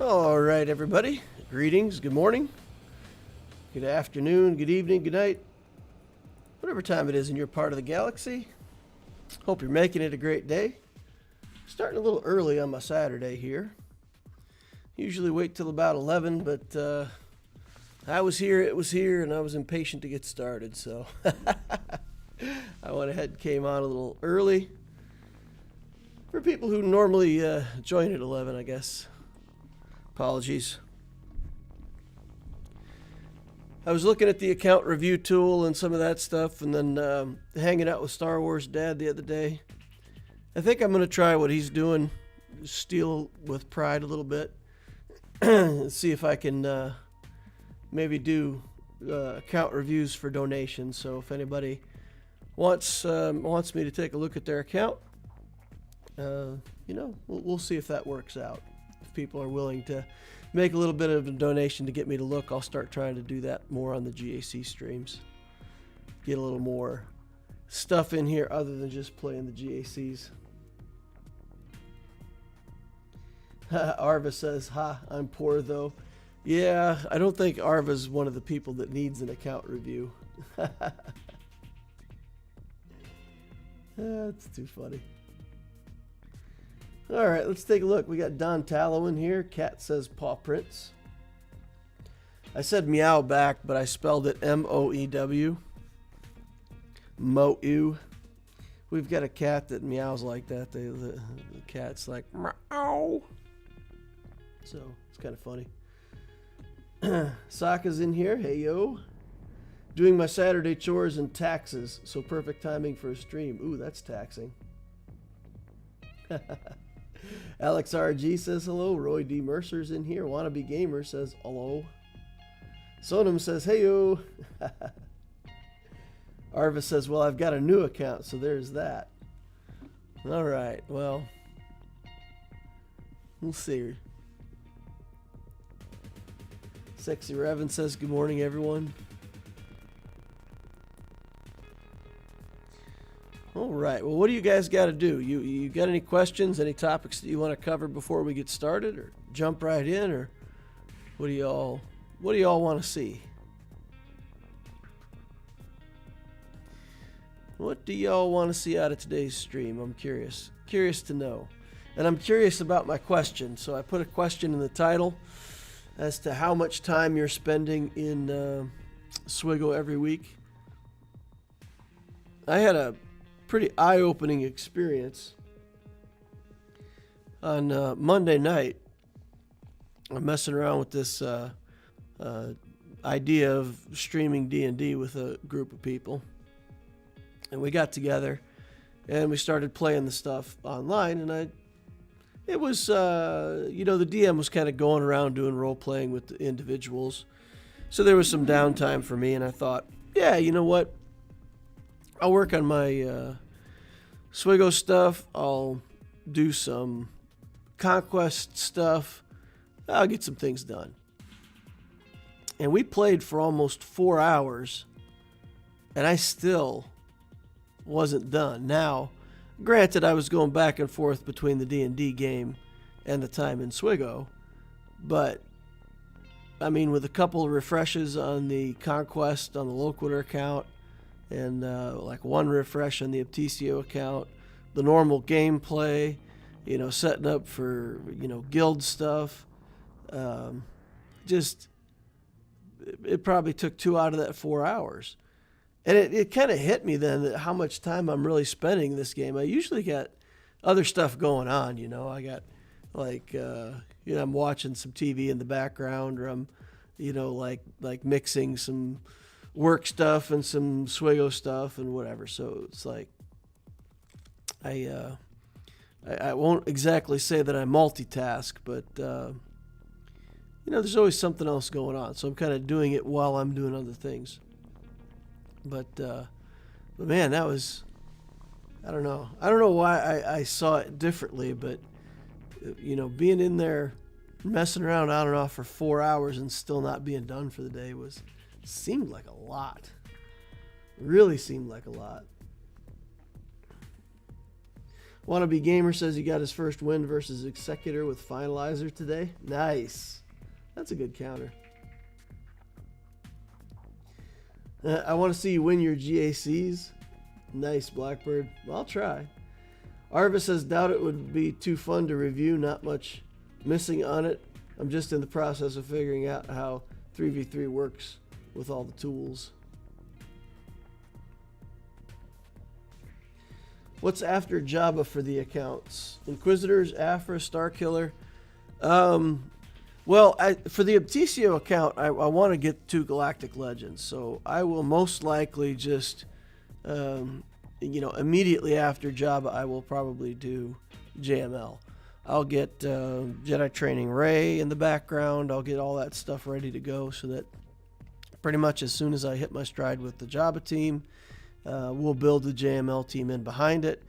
All right, everybody. Greetings. Good morning. Good afternoon. Good evening. Good night. Whatever time it is in your part of the galaxy. Hope you're making it a great day. Starting a little early on my Saturday here. Usually wait till about 11, but I was here, it was here, and I was impatient to get started, so I went ahead and came on a little early. For people who normally join at 11, I guess. Apologies. I was looking at the account review tool and some of that stuff, and then hanging out with Star Wars Dad the other day. I think I'm going to try what he's doing, steal with pride a little bit, see if I can maybe do account reviews for donations. So if anybody wants me to take a look at their account, we'll see if that works out. If people are willing to make a little bit of a donation to get me to look, I'll start trying to do that more on the GAC streams. Get a little more stuff in here other than just playing the GACs. Arva says, "Ha, I'm poor though." Yeah, I don't think Arva's one of the people that needs an account review. That's too funny. All right, let's take a look. We got Don Tallow in here. Cat says paw prints. I said meow back, but I spelled it M-O-E-W. Mo-ew. We've got a cat that meows like that. The cat's like, meow. So, it's kind of funny. Sokka's in here. Hey, yo. Doing my Saturday chores and taxes, so perfect timing for a stream. Ooh, that's taxing. Alex RG says hello. Roy D. Mercer's in here. Wannabe Gamer says hello. Sonam says hey, yo. Arva says, well, I've got a new account, so there's that. All right, well, we'll see. Sexy Revan says, good morning, everyone. All right, well, what do you guys got to do? You got any questions, any topics that you want to cover before we get started, or jump right in, or what do y'all want to see? What do y'all want to see out of today's stream? I'm curious to know. And I'm curious about my question, so I put a question in the title as to how much time you're spending in Swgoh every week. I had a pretty eye-opening experience on Monday night. I'm messing around with this idea of streaming D&D with a group of people. And we got together and we started playing the stuff online, and it was, the DM was kind of going around doing role-playing with the individuals. So there was some downtime for me, and I thought, yeah, you know what? I'll work on my Swgoh stuff. I'll do some Conquest stuff. I'll get some things done. And we played for almost 4 hours, and I still wasn't done. Now, granted, I was going back and forth between the D&D game and the time in Swgoh, but I mean, with a couple of refreshes on the Conquest on the Loquitur account, and like one refresh on the Aptisio account, the normal gameplay, setting up for, guild stuff, it probably took 2 out of that 4 hours. And it kind of hit me then that how much time I'm really spending in this game. I usually got other stuff going on, I got I'm watching some TV in the background, or I'm, like mixing some work stuff and some Swgoh stuff and whatever. So it's like, I won't exactly say that I multitask, but, there's always something else going on. So I'm kind of doing it while I'm doing other things. But man, that was, I don't know why I saw it differently, but, being in there messing around on and off for 4 hours and still not being done for the day seemed like a lot. Really seemed like a lot. Wannabe Gamer says he got his first win versus Executor with Finalizer today. Nice. That's a good counter. I want to see you win your GACs. Nice, Blackbird. Well, I'll try. Arvis says, doubt it would be too fun to review. Not much missing on it. I'm just in the process of figuring out how 3v3 works with all the tools. What's after Jabba for the accounts? Inquisitors, Afra, Starkiller. Well, for the Obtisio account, I want to get 2 Galactic Legends. So I will most likely just, immediately after Jabba, I will probably do JML. I'll get Jedi Training Ray in the background. I'll get all that stuff ready to go so that pretty much as soon as I hit my stride with the Jabba team, we'll build the JML team in behind it.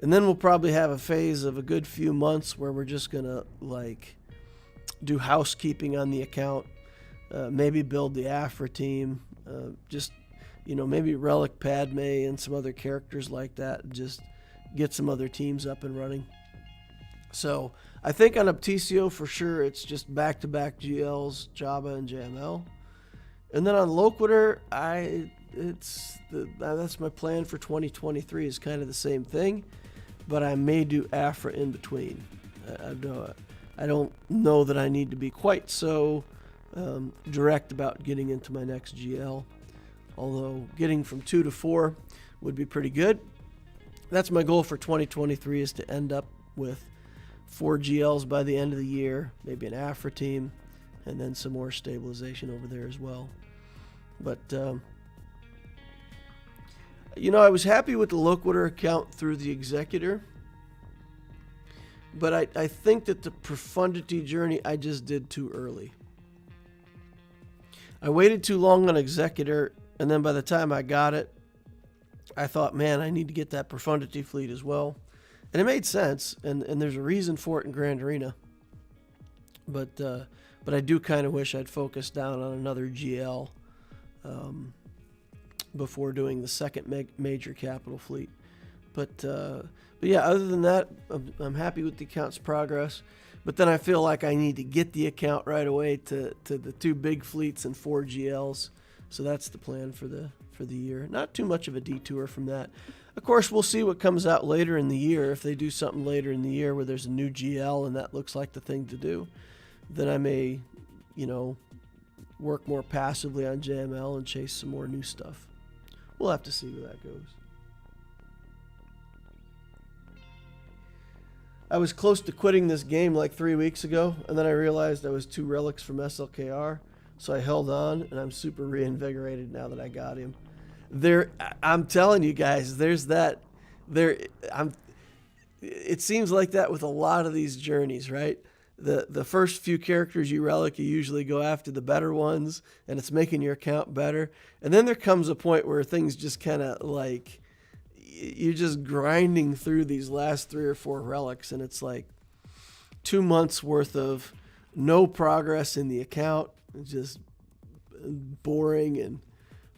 And then we'll probably have a phase of a good few months where we're just going to do housekeeping on the account, maybe build the Afra team, maybe Relic Padme and some other characters like that, and just get some other teams up and running. So I think on Obtisio for sure it's just back-to-back GLs, Jabba and JML. And then on Loquitur, that's my plan for 2023 is kind of the same thing, but I may do Afra in between. I don't know that I need to be quite so direct about getting into my next GL, although getting from 2 to 4 would be pretty good. That's my goal for 2023 is to end up with 4 GLs by the end of the year, maybe an Afra team, and then some more stabilization over there as well. But, I was happy with the Loquitur account through the Executor, but I think that the Profundity journey I just did too early. I waited too long on Executor, and then by the time I got it, I thought, man, I need to get that Profundity fleet as well. And it made sense, and there's a reason for it in Grand Arena. But I do kind of wish I'd focused down on another GL before doing the second major capital fleet. But yeah, other than that, I'm happy with the account's progress. But then I feel like I need to get the account right away to the 2 big fleets and 4 GLs. So that's the plan for the year. Not too much of a detour from that. Of course, we'll see what comes out later in the year. If they do something later in the year where there's a new GL and that looks like the thing to do, then I may, work more passively on JML and chase some more new stuff. We'll have to see where that goes. I was close to quitting this game like 3 weeks ago, and then I realized I was 2 relics from SLKR, so I held on, and I'm super reinvigorated now that I got him. I'm telling you guys, it seems like that with a lot of these journeys, right? The first few characters you relic, you usually go after the better ones, and it's making your account better. And then there comes a point where things just kind of you're just grinding through these last 3 or 4 relics, and it's like 2 months worth of no progress in the account. It's just boring, and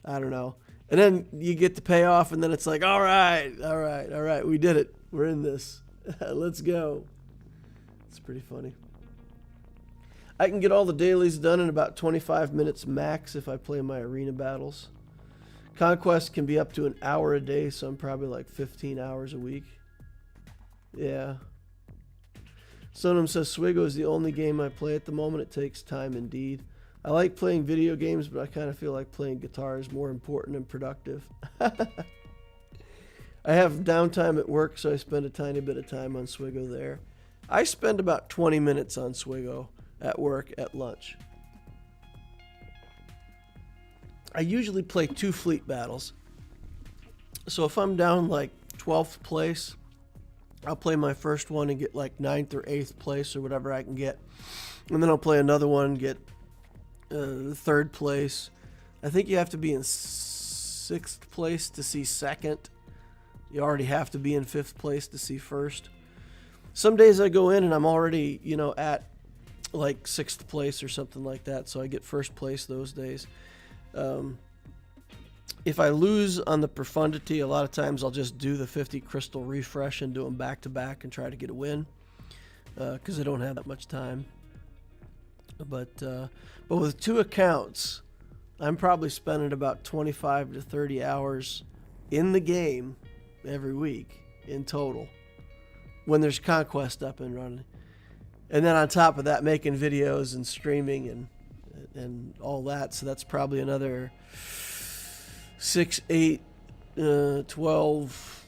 I don't know. And then you get the payoff, and then it's like, all right, we did it. We're in this. Let's go. It's pretty funny. I can get all the dailies done in about 25 minutes max if I play my arena battles. Conquest can be up to an hour a day, so I'm probably like 15 hours a week. Yeah. Sonam says, Swgoh is the only game I play at the moment. It takes time indeed. I like playing video games, but I kind of feel like playing guitar is more important and productive. I have downtime at work, so I spend a tiny bit of time on Swgoh there. I spend about 20 minutes on Swgoh at work at lunch. I usually play 2 fleet battles. So if I'm down like 12th place, I'll play my first one and get like 9th or 8th place or whatever I can get. And then I'll play another one and get 3rd place. I think you have to be in 6th place to see 2nd. You already have to be in 5th place to see 1st. Some days I go in and I'm already, at like 6th place or something like that. So I get 1st place those days. if I lose on the profundity, a lot of times I'll just do the 50 crystal refresh and do them back to back and try to get a win, because I don't have that much time. But with 2 accounts, I'm probably spending about 25 to 30 hours in the game every week in total when there's Conquest up and running. And then on top of that, making videos and streaming and all that. So that's probably another 6, 8, 12,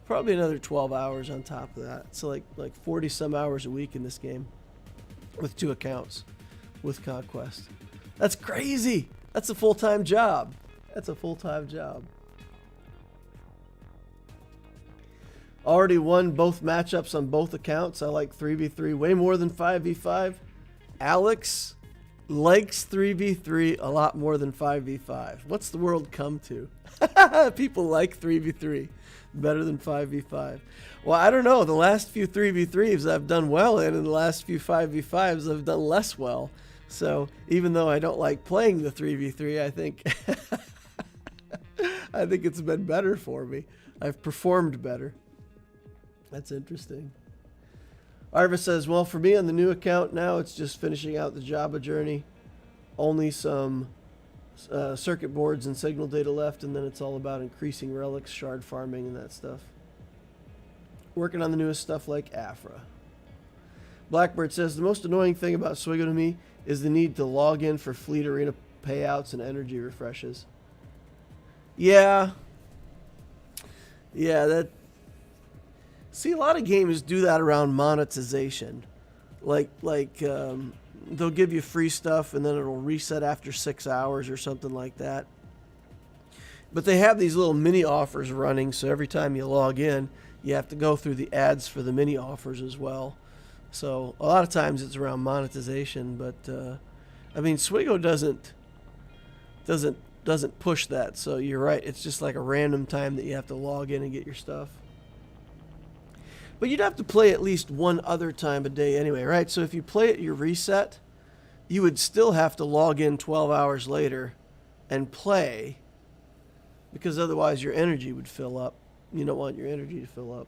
probably another 12 hours on top of that. So like 40 some hours a week in this game with 2 accounts with Conquest. That's crazy. That's a full-time job. That's a full-time job. Already won both matchups on both accounts. I like 3v3 way more than 5v5. Alex likes 3v3 a lot more than 5v5. What's the world come to? People like 3v3 better than 5v5. Well, I don't know. The last few 3v3s I've done well in, and the last few 5v5s I've done less well. So even though I don't like playing the 3v3, I think I think it's been better for me. I've performed better. That's interesting. Arva says, well, for me on the new account now, it's just finishing out the Jabba journey. Only some circuit boards and signal data left, and then it's all about increasing relics, shard farming, and that stuff. Working on the newest stuff like Afra. Blackbird says, the most annoying thing about Swgoh to me is the need to log in for fleet arena payouts and energy refreshes. Yeah, that... See, a lot of games do that around monetization. Like they'll give you free stuff and then it'll reset after 6 hours or something like that. But they have these little mini offers running, so every time you log in, you have to go through the ads for the mini offers as well. So a lot of times it's around monetization, but I mean, Swgoh doesn't push that. So you're right, it's just like a random time that you have to log in and get your stuff. But you'd have to play at least one other time a day anyway, right? So if you play at your reset, you would still have to log in 12 hours later and play, because otherwise your energy would fill up. You don't want your energy to fill up.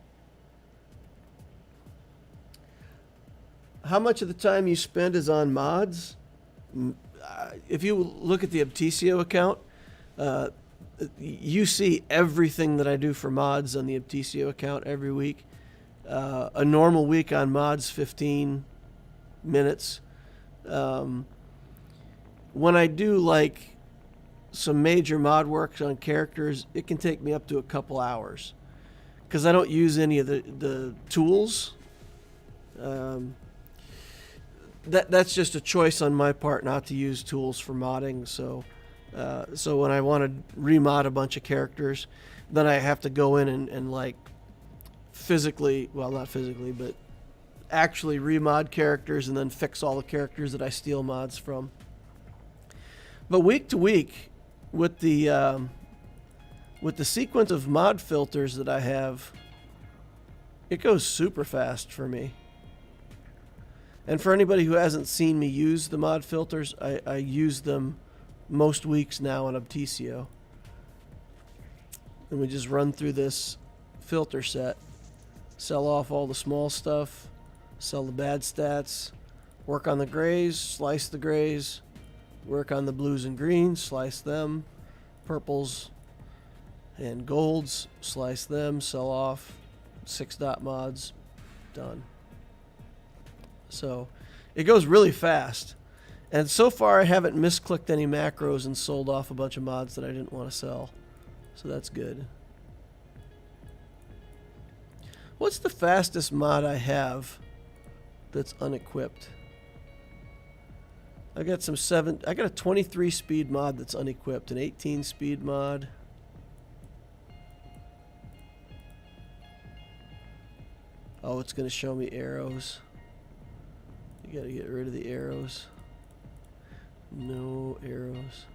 How much of the time you spend is on mods? If you look at the Abtisio account, you see everything that I do for mods on the Abtisio account every week. A normal week on mods, 15 minutes. When I do like some major mod work on characters, it can take me up to a couple hours because I don't use any of the tools. That's just a choice on my part not to use tools for modding. So when I want to remod a bunch of characters, then I have to go in and like physically, well, not physically, but actually remod characters and then fix all the characters that I steal mods from. But week to week, with the sequence of mod filters that I have, it goes super fast for me. And for anybody who hasn't seen me use the mod filters, I use them most weeks now on Abtisio. And we just run through this filter set. Sell off all the small stuff, sell the bad stats, work on the grays, slice the grays, work on the blues and greens, slice them, purples and golds, slice them, sell off, 6 dot mods, done. So it goes really fast. And so far I haven't misclicked any macros and sold off a bunch of mods that I didn't want to sell. So that's good. What's the fastest mod I have that's unequipped? I got I got a 23 speed mod that's unequipped, an 18 speed mod. Oh, it's going to show me arrows. You got to get rid of the arrows. No arrows.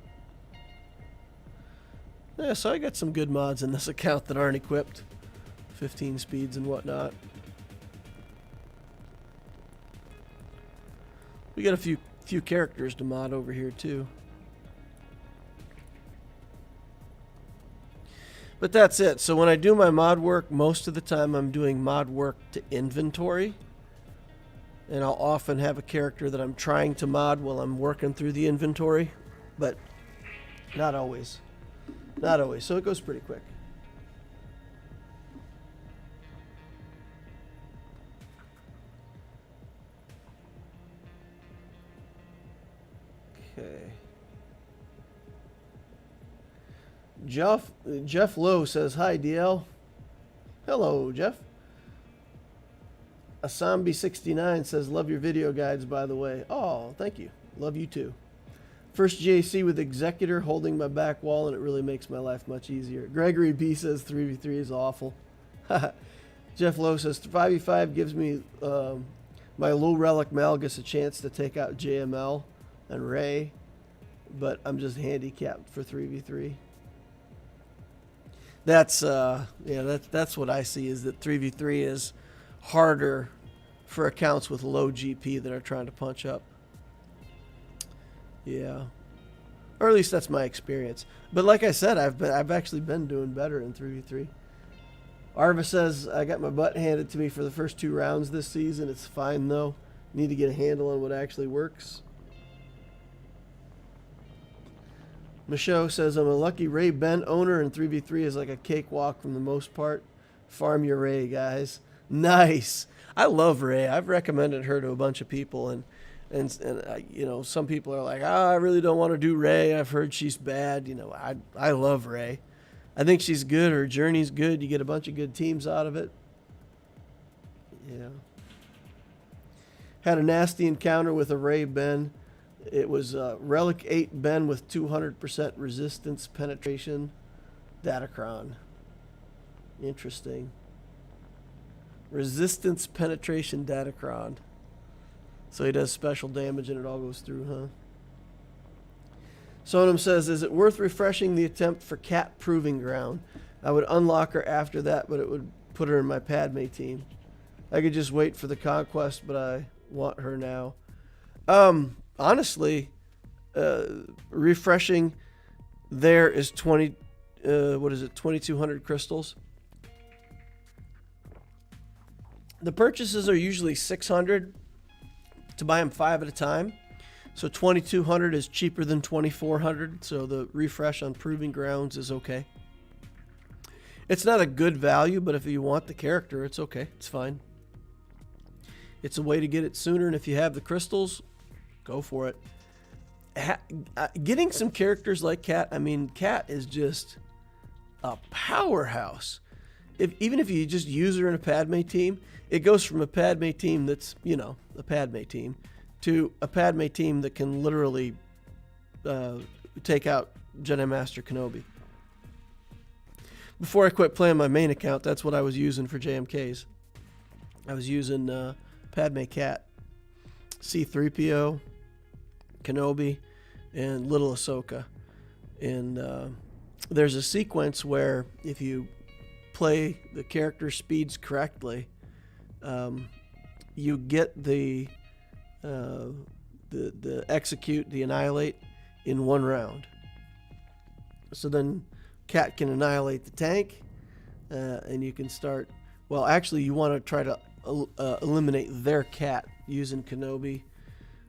Yeah, so I got some good mods in this account that aren't equipped. 15 speeds and whatnot. We got a few A few characters to mod over here too. But that's it. So when I do my mod work, most of the time I'm doing mod work to inventory. And I'll often have a character that I'm trying to mod while I'm working through the inventory. But not always. Not always. So it goes pretty quick. Okay. Jeff Lowe says, hi, DL. Hello, Jeff. Asambi69 says, love your video guides, by the way. Oh, thank you. Love you too. First JC with Executor holding my back wall, and it really makes my life much easier. Gregory B says 3v3 is awful. Jeff Lowe says 5v5 gives me my low relic Malgus a chance to take out JML and Ray, but I'm just handicapped for 3v3. That's that's what I see, is that 3v3 is harder for accounts with low GP that are trying to punch up. Yeah, or at least that's my experience. But like I said, I've actually been doing better in 3v3. Arva says, I got my butt handed to me for the first 2 rounds this season. It's fine though. Need to get a handle on what actually works. Michaud says, I'm a lucky Ray Ben owner, and 3v3 is like a cakewalk from the most part. Farm your Ray, guys. Nice. I love Ray. I've recommended her to a bunch of people, and you know, some people are like, I really don't want to do Ray. I've heard she's bad. You know, I love Ray. I think she's good. Her journey's good. You get a bunch of good teams out of it. Yeah. Had a nasty encounter with a Ray Ben. It was Relic 8 Ben with 200% resistance penetration. Datacron. Interesting. Resistance penetration Datacron. So he does special damage and it all goes through, huh? Sonam says, is it worth refreshing the attempt for Cat Proving Ground? I would unlock her after that, but it would put her in my Padme team. I could just wait for the Conquest, but I want her now. Honestly, refreshing there is 2200 crystals. The purchases are usually 600 to buy them 5 at a time. So 2200 is cheaper than 2400. So the refresh on Proving Grounds is okay. It's not a good value, but if you want the character, it's okay. It's fine. It's a way to get it sooner, and if you have the crystals, go for it. Getting some characters like Cat, I mean, Cat is just a powerhouse. Even if you just use her in a Padme team, it goes from a Padme team that's, you know, a Padme team, to a Padme team that can literally take out Jedi Master Kenobi. Before I quit playing my main account, that's what I was using for JMKs. I was using Padme Cat, C-3PO, Kenobi, and Little Ahsoka. And there's a sequence where if you play the character speeds correctly, you get the execute, the annihilate in 1 round. So then Cat can annihilate the tank, and you can start. Well, actually, you want to try to eliminate their Cat using Kenobi,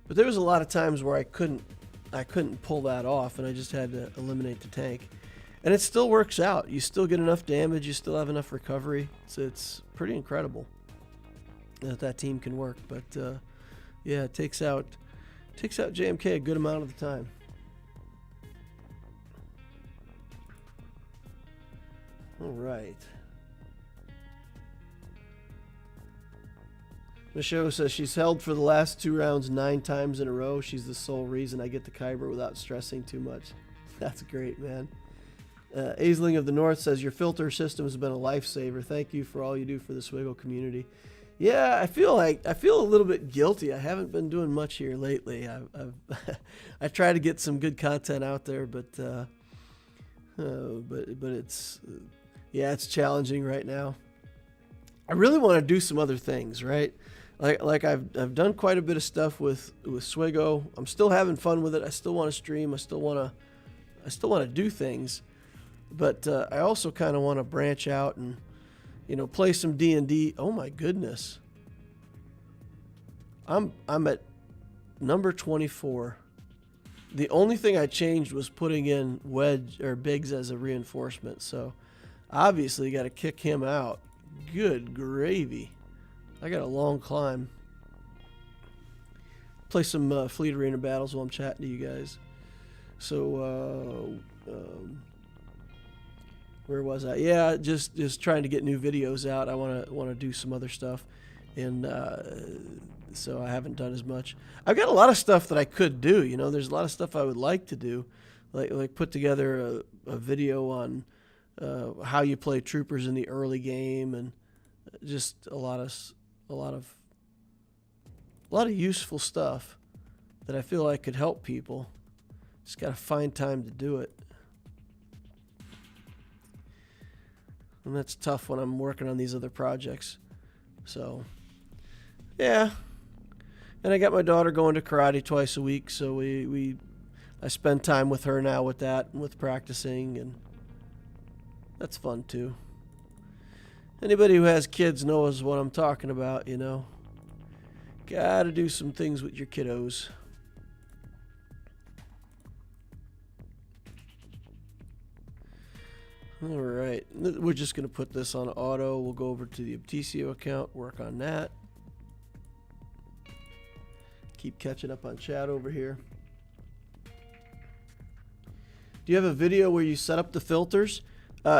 but there was a lot of times where I couldn't pull that off, and I just had to eliminate the tank. And it still works out. You still get enough damage. You still have enough recovery. So it's pretty incredible that team can work. But yeah, it takes out JMK a good amount of the time. All right. Michaud says she's held for the last 2 rounds 9 times in a row. She's the sole reason I get the Kyber without stressing too much. That's great, man. Aisling of the North says, your filter system has been a lifesaver. Thank you for all you do for the Swgoh community. Yeah, I feel a little bit guilty. I haven't been doing much here lately. I try to get some good content out there, but it's it's challenging right now. I really want to do some other things, right? like I've done quite a bit of stuff with Swgoh. I'm still having fun with it. I still want to stream. I still want to do things, but I also kind of want to branch out and, you know, play some D&D. Oh my goodness, I'm at number 24. The only thing I changed was putting in Wedge or Biggs as a reinforcement. So obviously got to kick him out. Good gravy. I got a long climb. Play some Fleet Arena battles while I'm chatting to you guys. So, where was I? Yeah, just trying to get new videos out. I want to do some other stuff, and so I haven't done as much. I've got a lot of stuff that I could do. You know, there's a lot of stuff I would like to do, like put together a video on how you play troopers in the early game, and just a lot of useful stuff that I feel like could help people. Just got to find time to do it. And that's tough when I'm working on these other projects. So, yeah. And I got my daughter going to karate twice a week, so I spend time with her now with that and with practicing, and that's fun too. Anybody who has kids knows what I'm talking about, you know. Gotta do some things with your kiddos. All right, we're just going to put this on auto. We'll go over to the Obtisio account, work on that. Keep catching up on chat over here. Do you have a video where you set up the filters?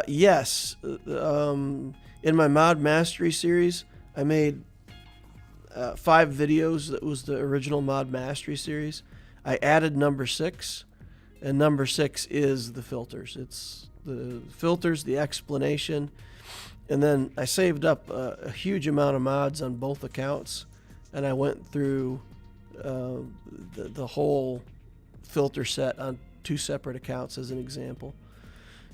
Yes. In my Mod Mastery series, I made 5 videos. That was the original Mod Mastery series. I added number 6, and number 6 is the filters. It's the filters, the explanation, and then I saved up a huge amount of mods on both accounts, and I went through the whole filter set on 2 separate accounts as an example.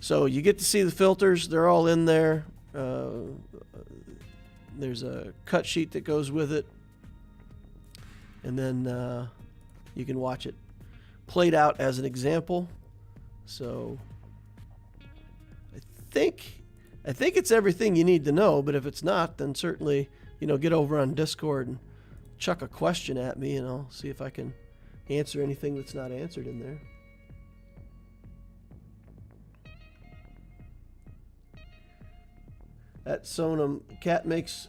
So you get to see the filters. They're all in there. There's a cut sheet that goes with it, and then you can watch it played out as an example. So I think it's everything you need to know, but if it's not, then certainly, you know, get over on Discord and chuck a question at me, and I'll see if I can answer anything that's not answered in there. At Sonam, Cat makes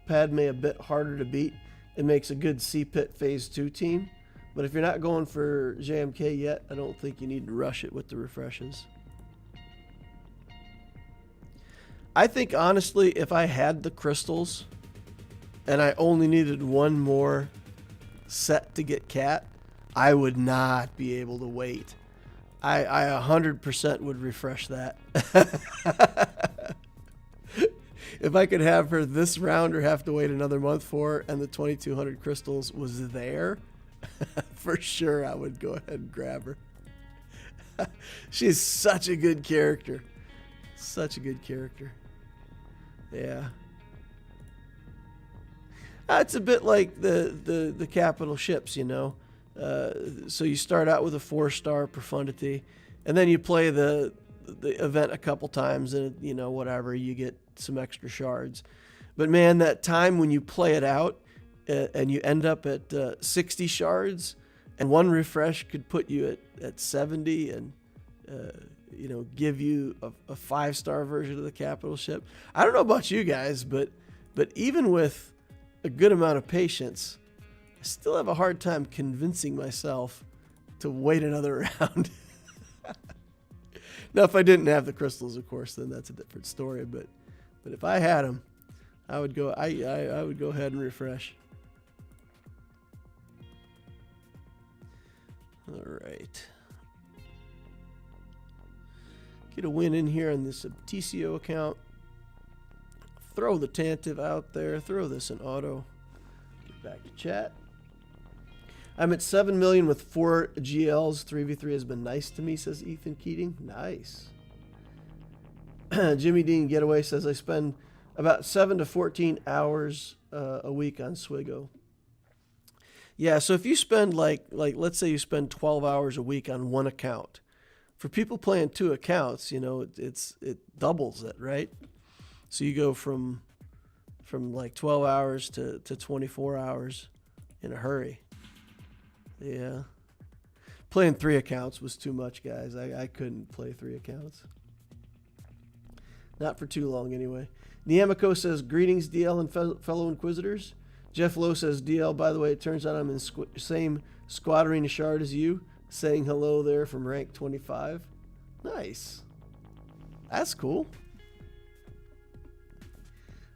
Padme a bit harder to beat. It makes a good C-Pit Phase 2 team, but if you're not going for JMK yet, I don't think you need to rush it with the refreshes. I think, honestly, if I had the crystals and I only needed one more set to get Cat, I would not be able to wait. I 100% would refresh that. If I could have her this round or have to wait another month for her, and the 2200 crystals was there, for sure I would go ahead and grab her. She's such a good character. Such a good character. Yeah. It's a bit like the capital ships, you know. So you start out with a 4-star profundity, and then you play the event a couple times, and, you know, whatever, you get some extra shards. But man, that time when you play it out and you end up at 60 shards, and one refresh could put you at 70 and you know, give you a 5-star version of the capital ship. I don't know about you guys, but even with a good amount of patience, I still have a hard time convincing myself to wait another round. Now, if I didn't have the crystals, of course, then that's a different story. But if I had them, I would go. I would go ahead and refresh. All right. Get a win in here on this Obtisio account. Throw the Tantive out there. Throw this in auto. Get back to chat. I'm at 7 million with 4 GLs. 3v3 has been nice to me, says Ethan Keating. Nice. Jimmy Dean Getaway says, I spend About 7 to 14 hours a week on Swgoh. Yeah, so if you spend like let's say you spend 12 hours a week on one account. For people playing 2 accounts, you know, it doubles it, right? So you go from like 12 hours to 24 hours in a hurry. Yeah. Playing 3 accounts was too much, guys. I couldn't play 3 accounts. Not for too long, anyway. Niamico says, greetings, DL and fellow Inquisitors. Jeff Lowe says, DL, by the way, it turns out I'm in same squad arena shard as you. Saying hello there from rank 25. Nice. That's cool.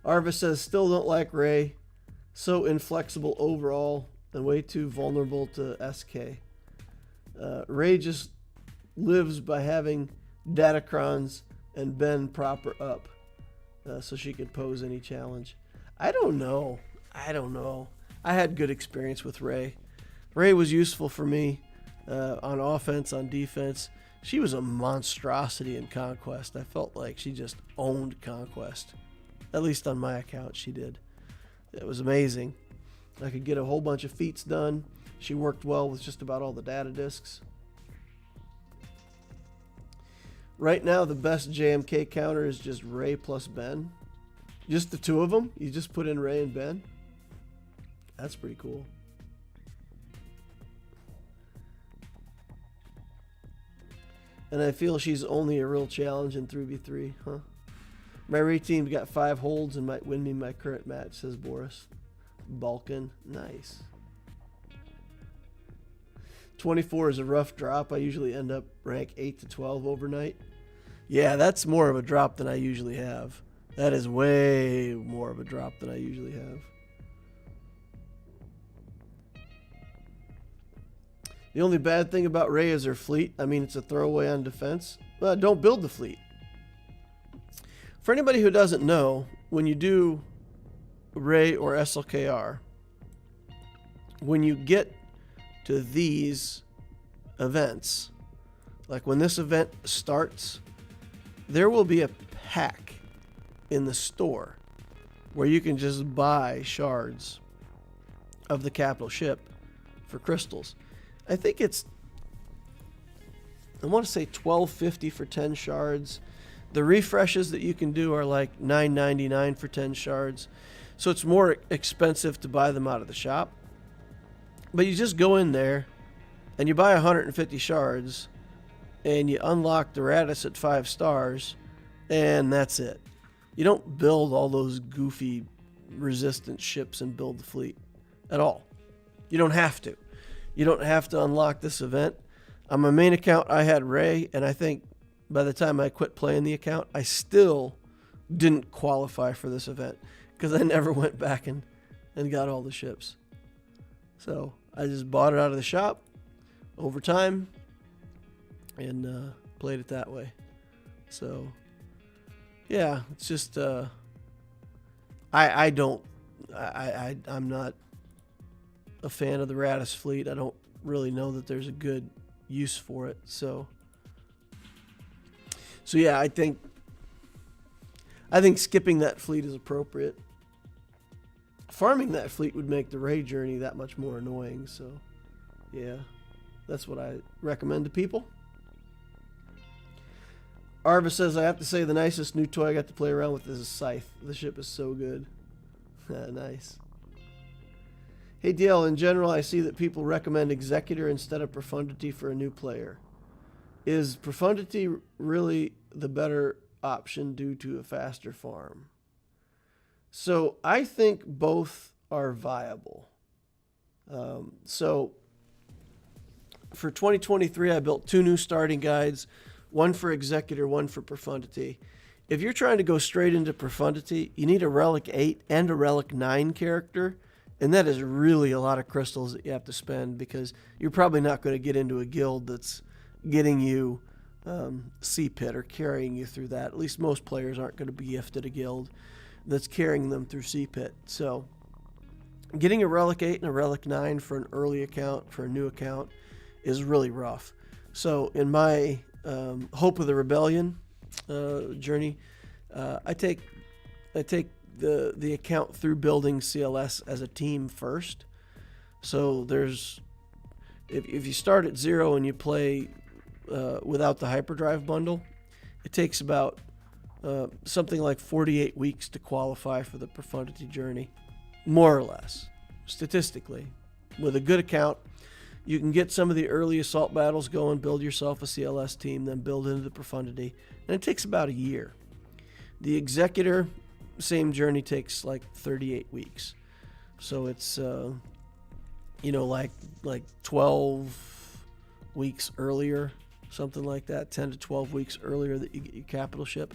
Arva says, still don't like Ray. So inflexible overall and way too vulnerable to SK. Ray just lives by having Datacrons and Ben proper up so she could pose any challenge. I don't know. I had good experience with Ray. Ray was useful for me on offense, on defense. She was a monstrosity in Conquest. I felt like she just owned Conquest. At least on my account, she did. It was amazing. I could get a whole bunch of feats done. She worked well with just about all the data disks. Right now, the best JMK counter is just Ray plus Ben. Just the 2 of them? You just put in Ray and Ben? That's pretty cool. And I feel she's only a real challenge in 3v3, huh? My Ray team got 5 holds and might win me my current match, says Boris. Balkan, nice. 24 is a rough drop. I usually end up rank 8 to 12 overnight. Yeah, that's more of a drop than I usually have. That is way more of a drop than I usually have. The only bad thing about Ray is her fleet. I mean, it's a throwaway on defense. But don't build the fleet. For anybody who doesn't know, when you do Ray or SLKR, when you get to these events, like when this event starts, there will be a pack in the store where you can just buy shards of the capital ship for crystals. I think it's, I want to say $12.50 for 10 shards. The refreshes that you can do are like $9.99 for 10 shards. So it's more expensive to buy them out of the shop. But you just go in there and you buy 150 shards and you unlock the Radis at 5 stars and that's it. You don't build all those goofy resistant ships and build the fleet at all. You don't have to. You don't have to unlock this event. On my main account, I had Ray, and I think by the time I quit playing the account, I still didn't qualify for this event because I never went back and got all the ships. So I just bought it out of the shop over time and played it that way. So yeah, it's just I'm not a fan of the Radis fleet. I don't really know that there's a good use for it. So yeah, I think skipping that fleet is appropriate. Farming that fleet would make the raid journey that much more annoying. So yeah, that's what I recommend to people. Arva says, I have to say the nicest new toy I got to play around with is a scythe. The ship is so good. Nice. Hey DL, in general, I see that people recommend Executor instead of Profundity for a new player. Is Profundity really the better option due to a faster farm? So I think both are viable. So for 2023, I built 2 new starting guides, one for Executor, one for Profundity. If you're trying to go straight into Profundity, you need a Relic 8 and a Relic 9 character. And that is really a lot of crystals that you have to spend because you're probably not going to get into a guild that's getting you C-Pit or carrying you through that. At least most players aren't going to be gifted a guild that's carrying them through C-Pit. So getting a Relic 8 and a Relic 9 for an early account, for a new account, is really rough. So in my Hope of the Rebellion journey, I take I take the account through building CLS as a team first. So there's, if you start at 0 and you play without the hyperdrive bundle, it takes about something like 48 weeks to qualify for the profundity journey, more or less, statistically. With a good account, you can get some of the early assault battles going, build yourself a CLS team, then build into the profundity, and it takes about a year. The Executor, same journey, takes like 38 weeks. So it's, like 12 weeks earlier, something like that, 10 to 12 weeks earlier that you get your capital ship,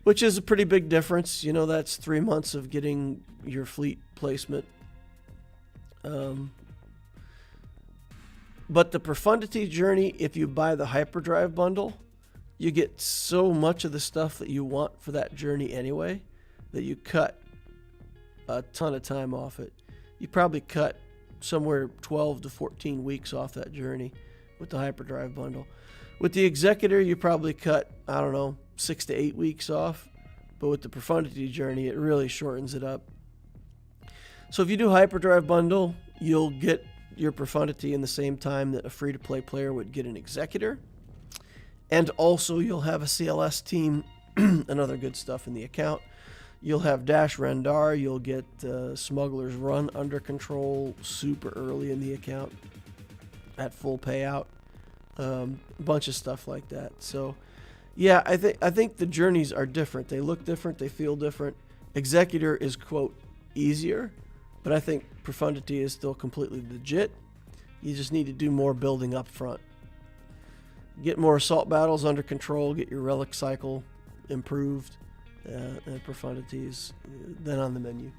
which is a pretty big difference. That's 3 months of getting your fleet placement. But the profundity journey, if you buy the hyperdrive bundle, you get so much of the stuff that you want for that journey anyway that you cut a ton of time off it. You probably cut somewhere 12 to 14 weeks off that journey with the hyperdrive bundle. With the Executor, you probably cut, 6 to 8 weeks off. But with the profundity journey, it really shortens it up. So if you do hyperdrive bundle, you'll get your profundity in the same time that a free-to-play player would get an Executor. And also you'll have a CLS team and other good stuff in the account. You'll have Dash Rendar. You'll get Smuggler's Run under control super early in the account at full payout. A bunch of stuff like that. So, yeah, I think the journeys are different. They look different. They feel different. Executor is, quote, easier, but I think profundity is still completely legit. You just need to do more building up front. Get more assault battles under control. Get your relic cycle improved. And profundity is then on the menu.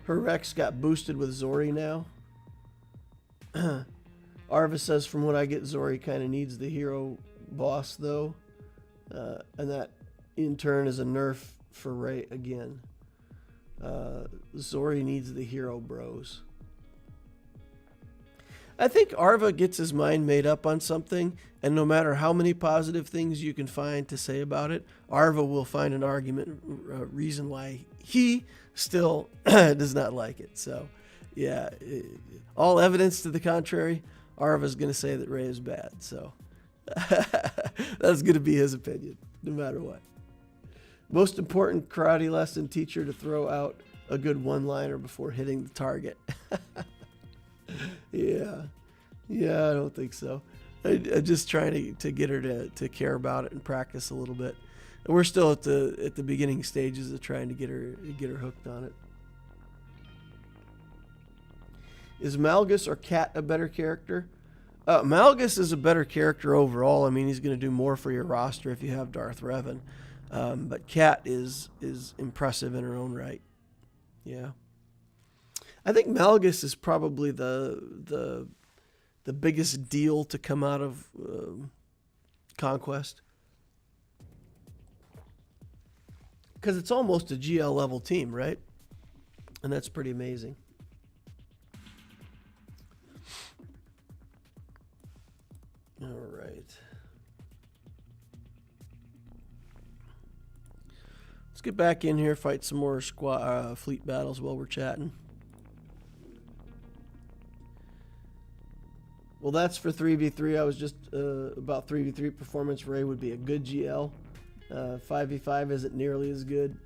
Her Rex got boosted with Zori now. Arva says, from what I get, Zori kind of needs the hero boss, though. And that, in turn, is a nerf for Ray again. Zori needs the hero bros. I think Arva gets his mind made up on something, and no matter how many positive things you can find to say about it, Arva will find an argument, reason why he still does not like it. So, yeah, all evidence to the contrary, Arva's going to say that Ray is bad. So, that's going to be his opinion, no matter what. Most important karate lesson teacher to throw out a good one-liner before hitting the target. Yeah, I don't think so. I'm just trying to get her to care about it and practice a little bit. And we're still at the beginning stages of trying to get her hooked on it. Is Malgus or Cat a better character? Malgus is a better character overall. I mean, he's going to do more for your roster if you have Darth Revan. But Cat is impressive in her own right. Yeah. I think Malgus is probably the biggest deal to come out of Conquest. Because it's almost a GL level team, right? And that's pretty amazing. All right. Let's get back in here, fight some more fleet battles while we're chatting. Well, that's for 3v3. I was just about 3v3 performance. Ray would be a good GL. 5v5 isn't nearly as good.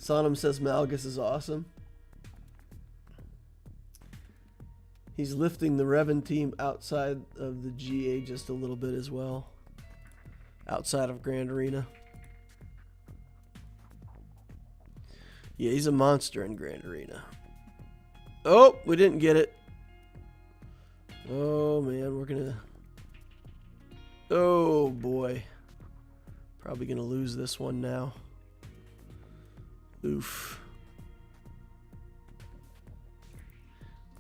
Sonam says Malgus is awesome. He's lifting the Revan team outside of the GA just a little bit as well. Outside of Grand Arena. Yeah, he's a monster in Grand Arena. Oh, we didn't get it. Oh, man, we're going to... Oh, boy. Probably going to lose this one now. Oof.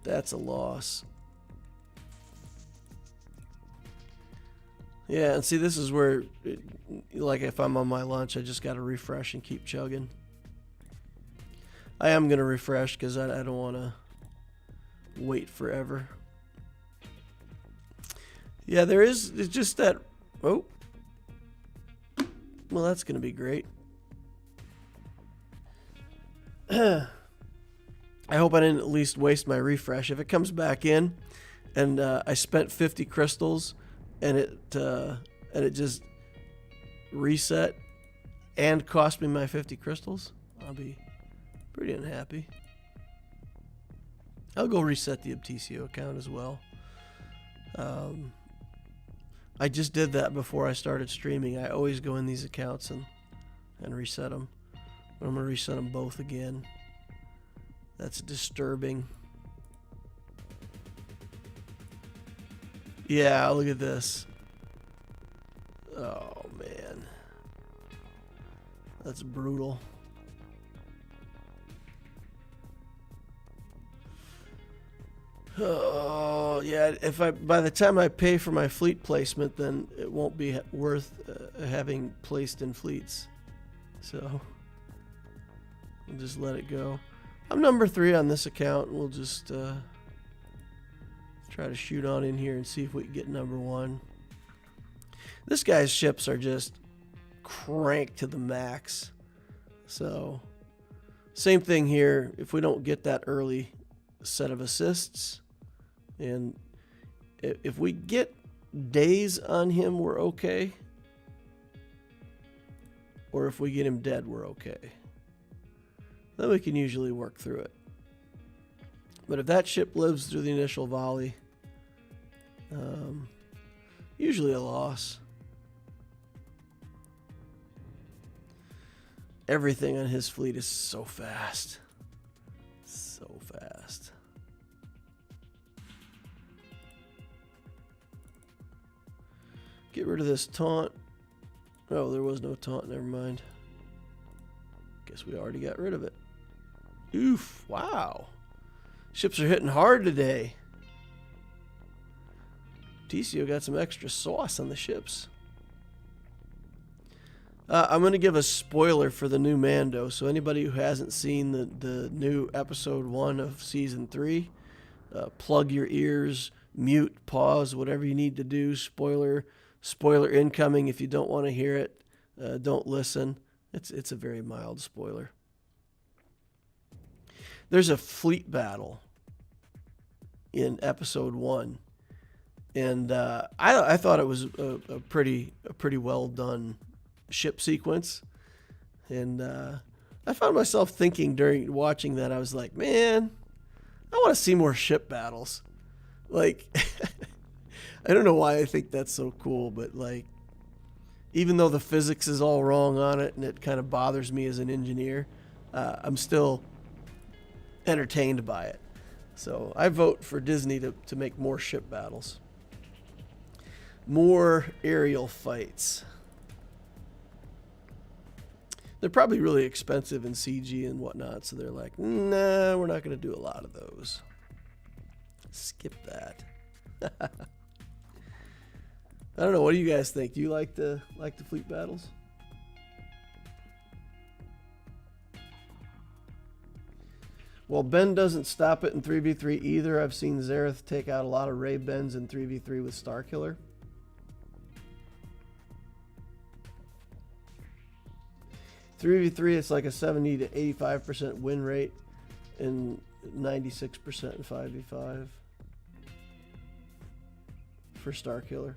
That's a loss. Yeah, and see, this is where, like, if I'm on my lunch, I just got to refresh and keep chugging. I am going to refresh because I don't want to wait forever. Yeah, there is. It's just that. Oh. Well, that's going to be great. I hope I didn't at least waste my refresh. If it comes back in and I spent 50 crystals and it just reset and cost me my 50 crystals, I'll be pretty unhappy. I'll go reset the Obtisio account as well. I just did that before I started streaming. I always go in these accounts and reset them. But I'm going to reset them both again. That's disturbing. Yeah, look at this. Oh, man. That's brutal. Oh, yeah. By the time I pay for my fleet placement, then it won't be worth having placed in fleets. So we'll just let it go. I'm number 3 on this account, and we'll just try to shoot on in here and see if we can get number 1. This guy's ships are just cranked to the max. So same thing here. If we don't get that early set of assists, and if we get days on him, we're okay. Or if we get him dead, we're okay. Then we can usually work through it. But if that ship lives through the initial volley, usually a loss. Everything on his fleet is so fast. So fast. Get rid of this taunt. Oh, there was no taunt. Never mind. Guess we already got rid of it. Oof. Wow. Ships are hitting hard today. TCO got some extra sauce on the ships. I'm going to give a spoiler for the new Mando. So anybody who hasn't seen the new episode 1 of season 3, plug your ears, mute, pause, whatever you need to do. Spoiler incoming. If you don't want to hear it, don't listen. It's a very mild spoiler. There's a fleet battle in episode 1, and I thought it was a pretty well done ship sequence, and I found myself thinking during watching that, I was like, man, I want to see more ship battles. Like, I don't know why I think that's so cool, but like, even though the physics is all wrong on it and it kind of bothers me as an engineer, I'm still entertained by it. So I vote for Disney to make more ship battles. More aerial fights. They're probably really expensive in CG and whatnot, so they're like, nah, we're not going to do a lot of those. Skip that. I don't know. What do you guys think? Do you like the fleet battles? Well, Ben doesn't stop it in 3v3 either. I've seen Zareth take out a lot of Ray Bens in 3v3 with Starkiller. It's like a 70 to 85% win rate and 96% in 5v5 for Starkiller.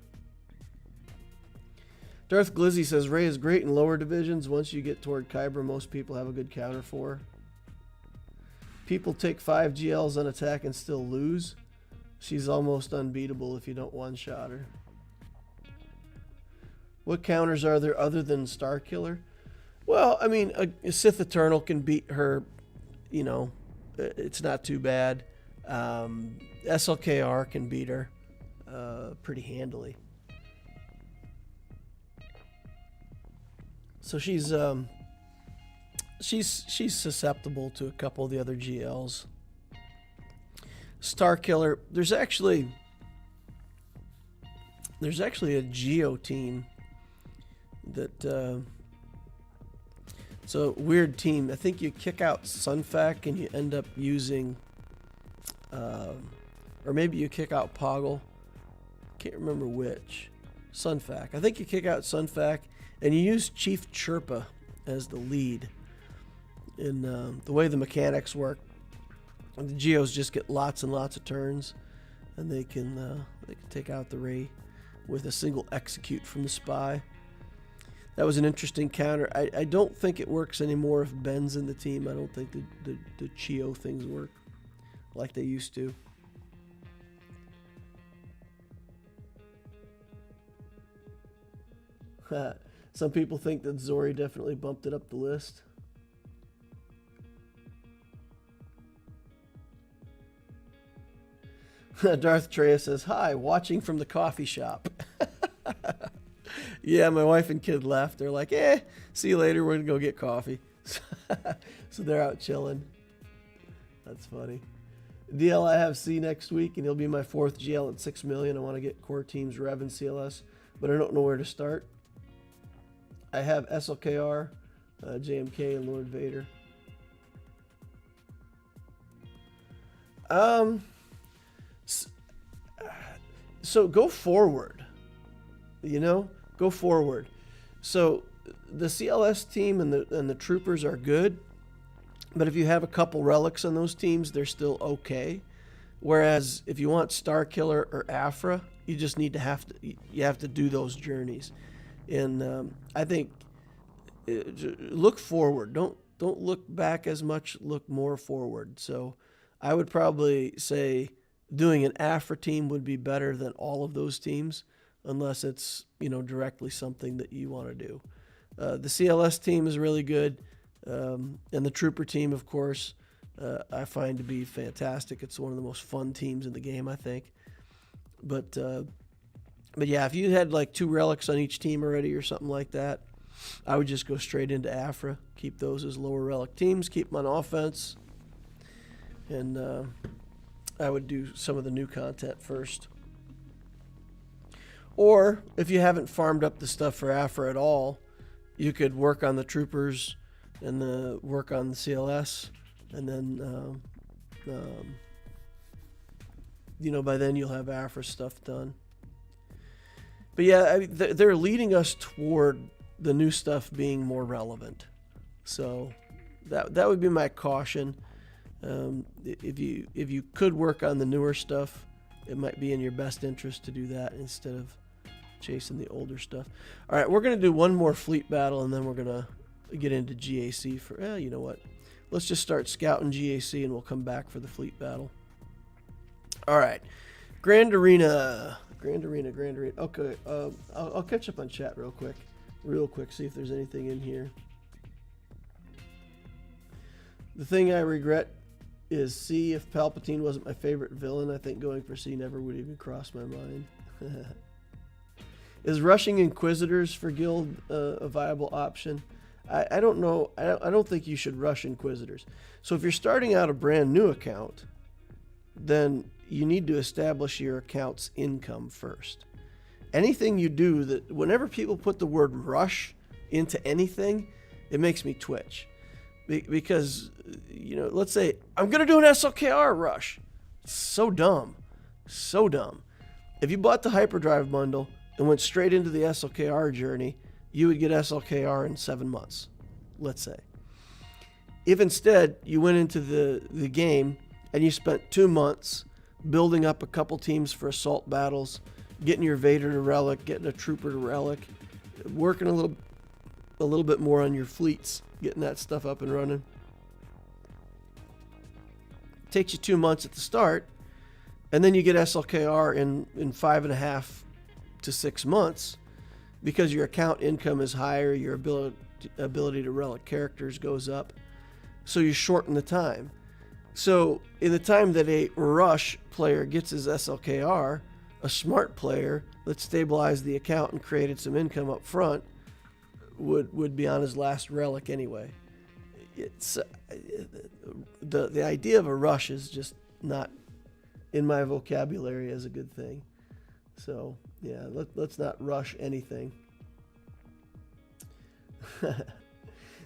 Darth Glizzy says Ray is great in lower divisions. Once you get toward Kyber, most people have a good counter for. People take 5 GLs on attack and still lose. She's almost unbeatable if you don't one-shot her. What counters are there other than Starkiller? Well, I mean, a Sith Eternal can beat her, you know, it's not too bad. SLKR can beat her pretty handily. So she's susceptible to a couple of the other GLs. Starkiller, there's actually a Geo team that it's a weird team. I think you kick out Sunfac and you end up using or maybe you kick out Poggle, Can't remember which. Sunfac. I think you kick out Sunfac, and you use Chief Chirpa as the lead. In the way the mechanics work, the Geos just get lots and lots of turns, and they can take out the Ray with a single execute from the spy. That was an interesting counter. I don't think it works anymore if Ben's in the team. I don't think the Chio things work like they used to. Some people think that Zori definitely bumped it up the list. Darth Treya says, "Hi, watching from the coffee shop." Yeah, my wife and kid left. They're like, see you later. We're going to go get coffee. So they're out chilling. That's funny. DL, I have C next week, and he'll be my 4th GL at 6 million. I want to get core teams, Rev, and CLS, but I don't know where to start. I have SLKR, JMK, and Lord Vader. So go forward, go forward. So the CLS team and the troopers are good, but if you have a couple relics on those teams, they're still okay. Whereas if you want Star Killer or Afra, you just need to have to do those journeys. And I think look forward. Don't look back as much. Look more forward. So I would probably say doing an Afra team would be better than all of those teams, unless it's directly something that you want to do. The CLS team is really good, and the Trooper team, of course, I find to be fantastic. It's one of the most fun teams in the game, I think. But yeah, if you had like 2 relics on each team already or something like that, I would just go straight into Afra. Keep those as lower relic teams. Keep them on offense. And I would do some of the new content first. Or if you haven't farmed up the stuff for Afra at all, you could work on the Troopers and work on the CLS. And then, by then you'll have Afra stuff done. But yeah, they're leading us toward the new stuff being more relevant. So that would be my caution. If you could work on the newer stuff, it might be in your best interest to do that instead of chasing the older stuff. All right, we're going to do one more fleet battle, and then we're going to get into GAC for, you know what? Let's just start scouting GAC, and we'll come back for the fleet battle. All right, Grand Arena. Okay, I'll catch up on chat real quick, see if there's anything in here. The thing I regret is C. If Palpatine wasn't my favorite villain, I think going for C never would even cross my mind. Is rushing Inquisitors for guild a viable option? I don't know. I don't think you should rush Inquisitors. So if you're starting out a brand new account, then you need to establish your account's income first. Anything you do that, whenever people put the word rush into anything, it makes me twitch. Because, let's say, I'm going to do an SLKR rush. It's so dumb. So dumb. If you bought the Hyperdrive bundle and went straight into the SLKR journey, you would get SLKR in 7 months, let's say. If instead you went into the game and you spent 2 months building up a couple teams for assault battles, getting your Vader to relic, getting a Trooper to relic, working a little bit more on your fleets, getting that stuff up and running. It takes you 2 months at the start, and then you get SLKR in 5.5 to 6 months because your account income is higher, your ability to relic characters goes up, so you shorten the time. So in the time that a rush player gets his SLKR, a smart player that stabilized the account and created some income up front would be on his last relic anyway. It's the idea of a rush is just not in my vocabulary as a good thing. So yeah, let's not rush anything.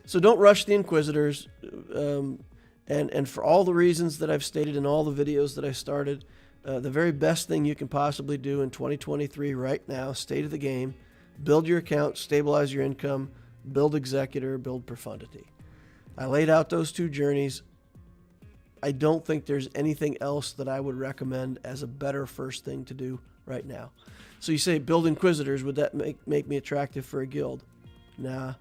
So don't rush the Inquisitors. And for all the reasons that I've stated in all the videos that I started, The very best thing you can possibly do in 2023 right now, state of the game, build your account, stabilize your income, build Executor, build Profundity. I laid out those 2 journeys. I don't think there's anything else that I would recommend as a better first thing to do right now. So you say build Inquisitors, would that make me attractive for a guild? Nah.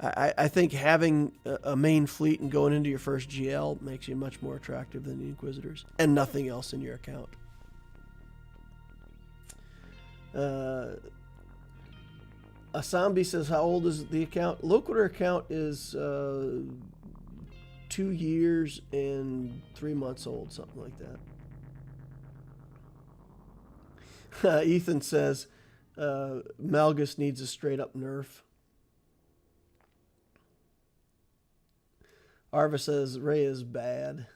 I think having a main fleet and going into your first GL makes you much more attractive than the Inquisitors, and nothing else in your account. Asambi says, how old is the account? Loquitur account is 2 years and 3 months old, something like that. Ethan says, Malgus needs a straight up nerf. Arva says Ray is bad.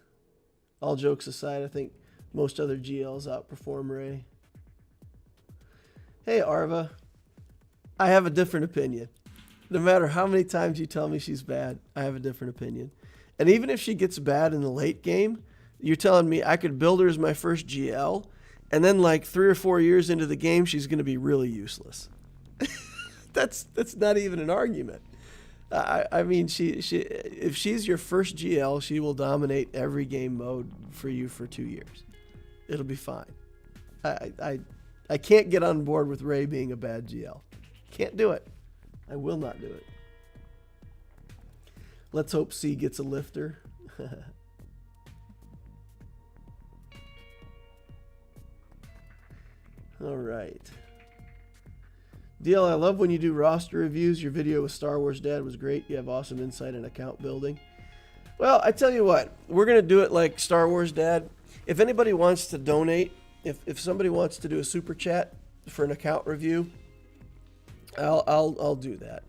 All jokes aside, I think most other GLs outperform Ray. Hey, Arva. I have a different opinion. No matter how many times you tell me she's bad, I have a different opinion. And even if she gets bad in the late game, you're telling me I could build her as my first GL, and then like 3 or 4 years into the game, she's going to be really useless. That's not even an argument. I mean, if she's your first GL, she will dominate every game mode for you for 2 years. It'll be fine. I can't get on board with Ray being a bad GL. Can't do it. I will not do it. Let's hope C gets a lifter. All right. DL, I love when you do roster reviews. Your video with Star Wars Dad was great. You have awesome insight in account building. Well, I tell you what, we're going to do it like Star Wars Dad. If anybody wants to donate, if somebody wants to do a super chat for an account review, I'll do that.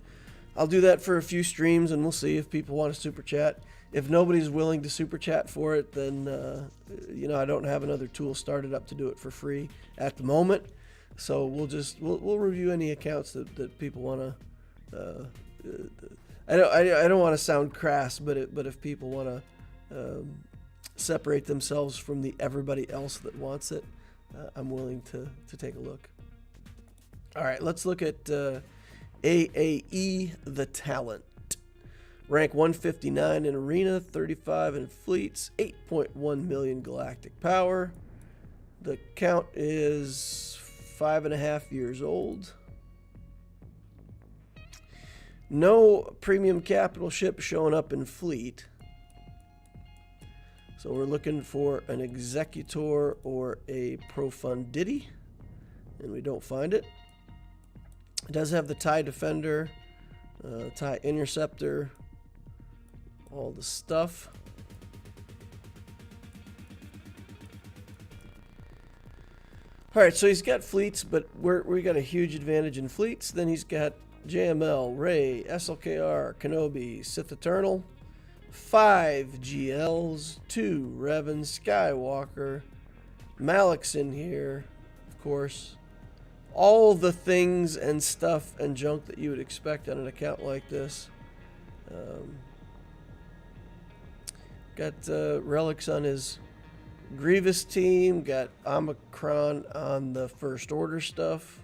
I'll do that for a few streams, and we'll see if people want to super chat. If nobody's willing to super chat for it, then I don't have another tool started up to do it for free at the moment. So we'll review any accounts that people want to. I don't want to sound crass, but if people want to separate themselves from the everybody else that wants it, I'm willing to take a look. All right, let's look at AAE the Talent. Rank 159 in Arena, 35 in Fleets, 8.1 million galactic power. The count is 5.5 years old. No premium capital ship showing up in Fleet. So we're looking for an Executor or a Profundity, and we don't find it. It does have the TIE Defender, TIE Interceptor, all the stuff. All right, so he's got fleets, but we got a huge advantage in fleets. Then he's got JML, Rey, SLKR, Kenobi, Sith Eternal, 5 GLs, 2 Revan, Skywalker, Malik's in here, of course. All the things and stuff and junk that you would expect on an account like this. Got relics on his Grievous team. Got Omicron on the First Order stuff.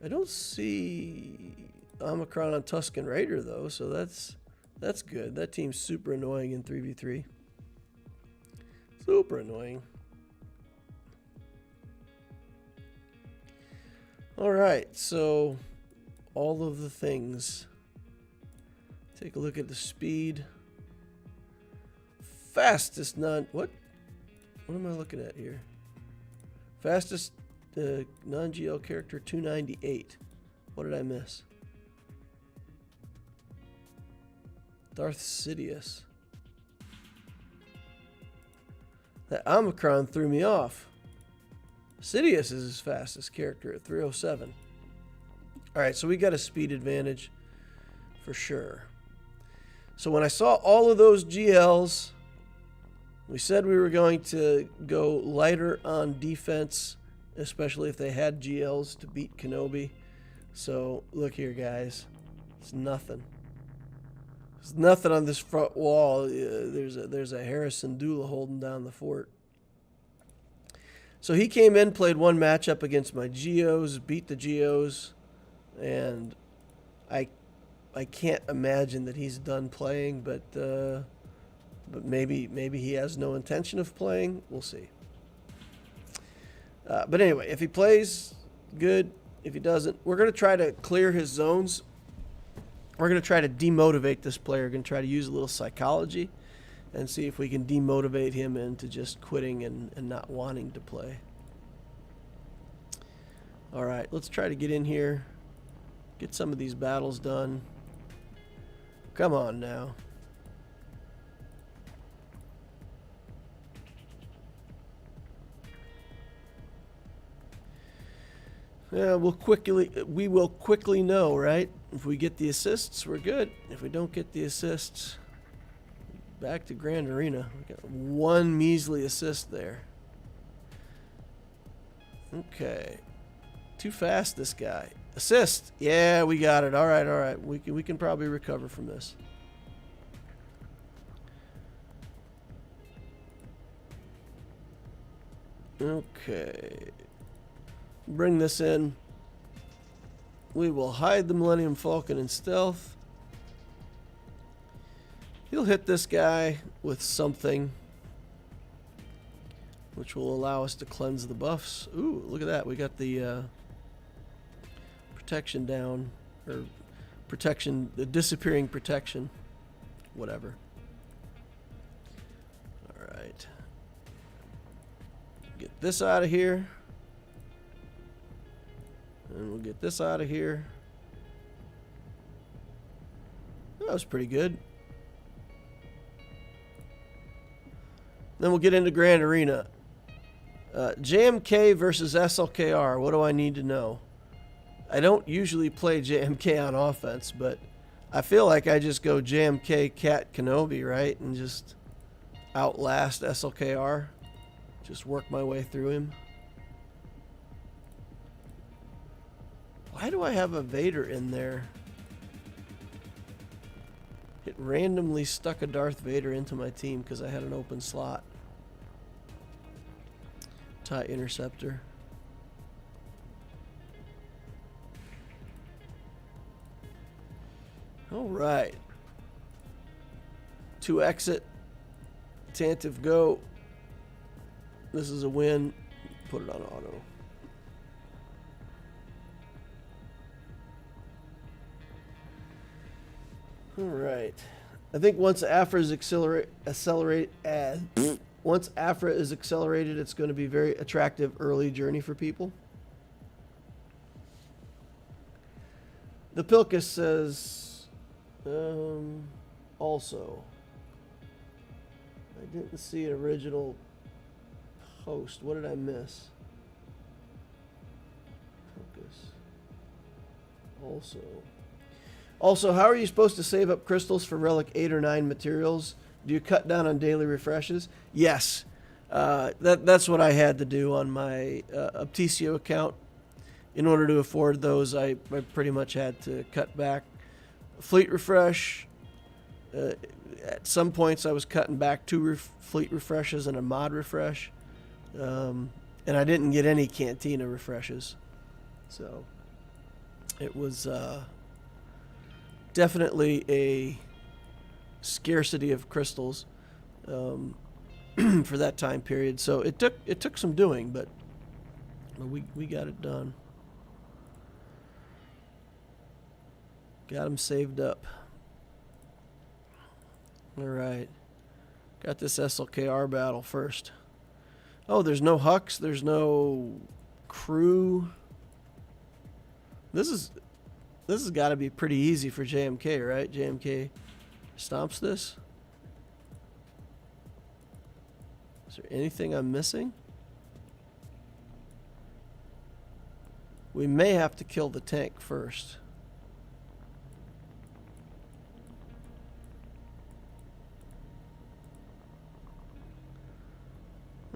I don't see Omicron on Tusken Raider though, so that's good. That team's super annoying in 3v3. Super annoying. All right, so all of the things. Take a look at the speed. Fastest what am I looking at here? Fastest non-GL character 298. What did I miss? Darth Sidious. That Omicron threw me off. Sidious is his fastest character at 307. All right, so we got a speed advantage for sure. So when I saw all of those GLs, we said we were going to go lighter on defense, especially if they had GLs to beat Kenobi. So look here, guys. It's nothing. There's nothing on this front wall. There's a Harrison Dula holding down the fort. So he came in, played one matchup against my Geos, beat the Geos, and I can't imagine that he's done playing, but maybe he has no intention of playing. We'll see. But anyway, if he plays, good. If he doesn't, we're going to try to clear his zones. We're going to try to demotivate this player. We're going to try to use a little psychology and see if we can demotivate him into just quitting and not wanting to play. All right, let's try to get in here, get some of these battles done. Come on now. Yeah, we will quickly know, right? If we get the assists, we're good. If we don't get the assists, back to Grand Arena. We got one measly assist there. Okay. Too fast, this guy. Assist. Yeah, we got it. All right. We can probably recover from this. Okay. Bring this in. We will hide the Millennium Falcon in stealth. He'll hit this guy with something, which will allow us to cleanse the buffs. Ooh, look at that. We got the protection down, or protection, the disappearing protection, whatever. All right. Get this out of here. And we'll get this out of here. That was pretty good. Then we'll get into Grand Arena. JMK versus SLKR. What do I need to know? I don't usually play JMK on offense, but I feel like I just go JMK Cat Kenobi, right? And just outlast SLKR. Just work my way through him. Why do I have a Vader in there? It randomly stuck a Darth Vader into my team because I had an open slot. TIE Interceptor. All right. To exit. Tantive go. This is a win. Put it on auto. All right. I think once Afra is once Afra is accelerated, it's going to be a very attractive early journey for people. The Pilkus says, also, I didn't see an original post. What did I miss? Pilkus. Also, how are you supposed to save up crystals for Relic 8 or 9 materials? Do you cut down on daily refreshes? Yes. That's what I had to do on my Optisio account. In order to afford those, I pretty much had to cut back. Fleet refresh. At some points, I was cutting back 2 fleet refreshes and a mod refresh. And I didn't get any Cantina refreshes. So it was... definitely a scarcity of crystals for that time period. So it took some doing, but we got it done. Got them saved up. All right. Got this SLKR battle first. Oh, there's no Hux. There's no crew. This has got to be pretty easy for JMK, right? JMK stomps this. Is there anything I'm missing? We may have to kill the tank first.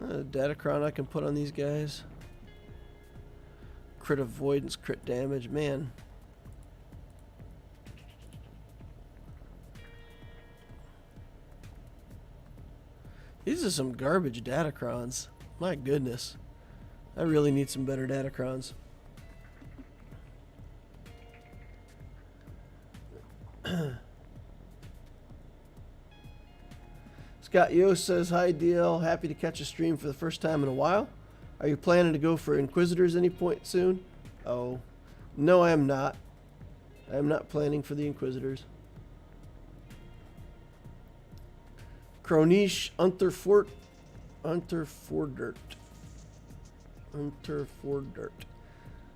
Datacron I can put on these guys. Crit avoidance, crit damage, man. These are some garbage Datacrons. My goodness. I really need some better datacrons. Scott Yo says, hi DL, happy to catch a stream for the first time in a while. Are you planning to go for Inquisitors any point soon? Oh, no, I am not. I am not planning for the Inquisitors. Kronish Unterfordert.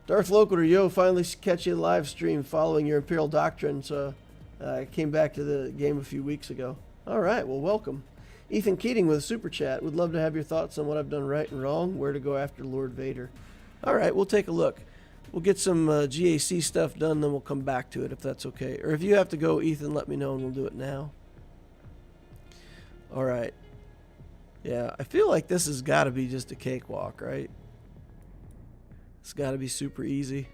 Darth Loquitur, yo, finally catch you live stream following your Imperial Doctrine. So I came back to the game a few weeks ago. All right, well, welcome. Ethan Keating with a super chat. Would love to have your thoughts on what I've done right and wrong, where to go after Lord Vader. All right, we'll take a look. We'll get some GAC stuff done, then we'll come back to it if that's okay. Or if you have to go, Ethan, let me know and we'll do it now. All right. Yeah, I feel like this has got to be just a cakewalk, right? It's got to be super easy.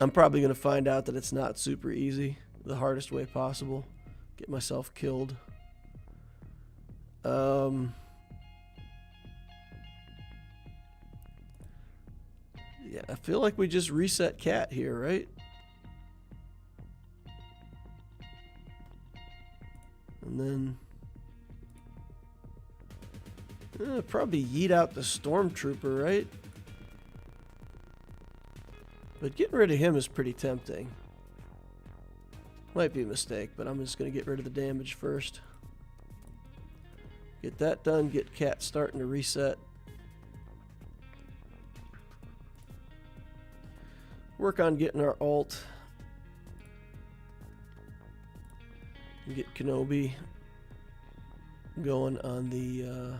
I'm probably going to find out that it's not super easy. The hardest way possible. Get myself killed. Yeah, I feel like we just reset Cat here, right? And then probably yeet out the Stormtrooper, right? But getting rid of him is pretty tempting. Might be a mistake, but I'm just going to get rid of the damage first. Get that done, get Cat starting to reset. Work on getting our ult. And get Kenobi going on the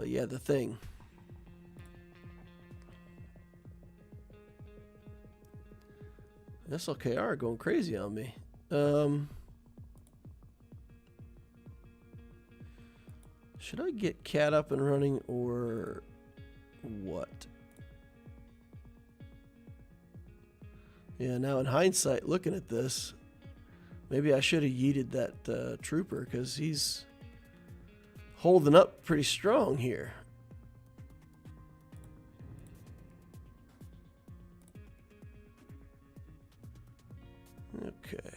yeah, the thing. SLKR going crazy on me. Should I get Cat up and running or what? Yeah, now in hindsight, looking at this, maybe I should have yeeted that trooper because he's holding up pretty strong here. Okay.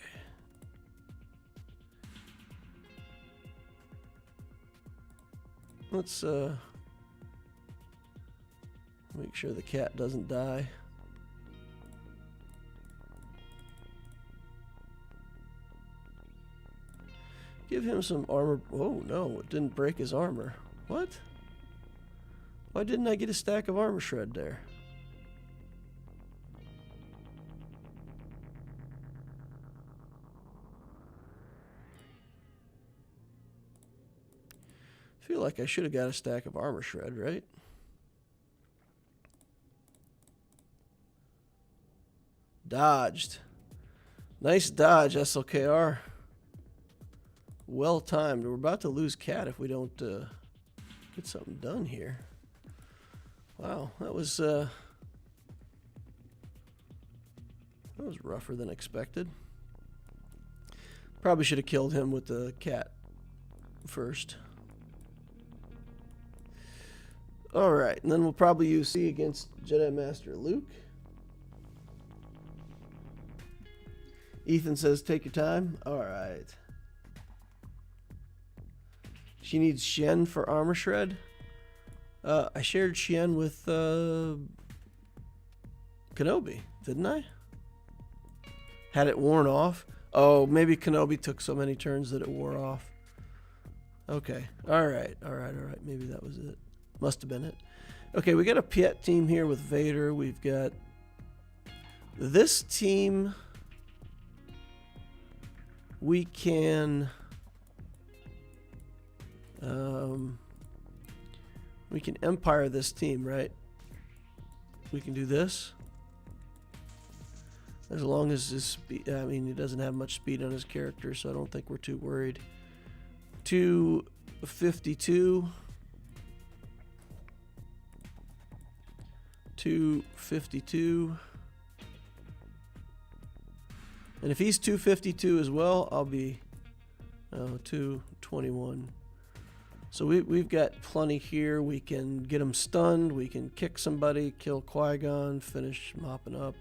Let's make sure the Cat doesn't die. Give him some armor. Oh no, it didn't break his armor. What? Why didn't I get a stack of armor shred there? I feel like I should have got a stack of armor shred, right? Dodged. Nice dodge, SLKR. Well timed. We're about to lose Cat if we don't get something done here. Wow, that was rougher than expected. Probably should have killed him with the Cat first. All right, and then we'll probably use C against Jedi Master Luke. Ethan says, take your time. All right. She needs Shen for armor shred. I shared Shen with Kenobi, didn't I? Had it worn off. Oh, maybe Kenobi took so many turns that it wore off. Okay. All right. Maybe that was it. Must have been it. Okay, we got a Piet team here with Vader. We've got this team. We can Empire this team, right? We can do this. As long as his speed, I mean, he doesn't have much speed on his character, so I don't think we're too worried. 252. 252. And if he's 252 as well, I'll be 221. So we've got plenty here. We can get them stunned. We can kick somebody, kill Qui-Gon, finish mopping up.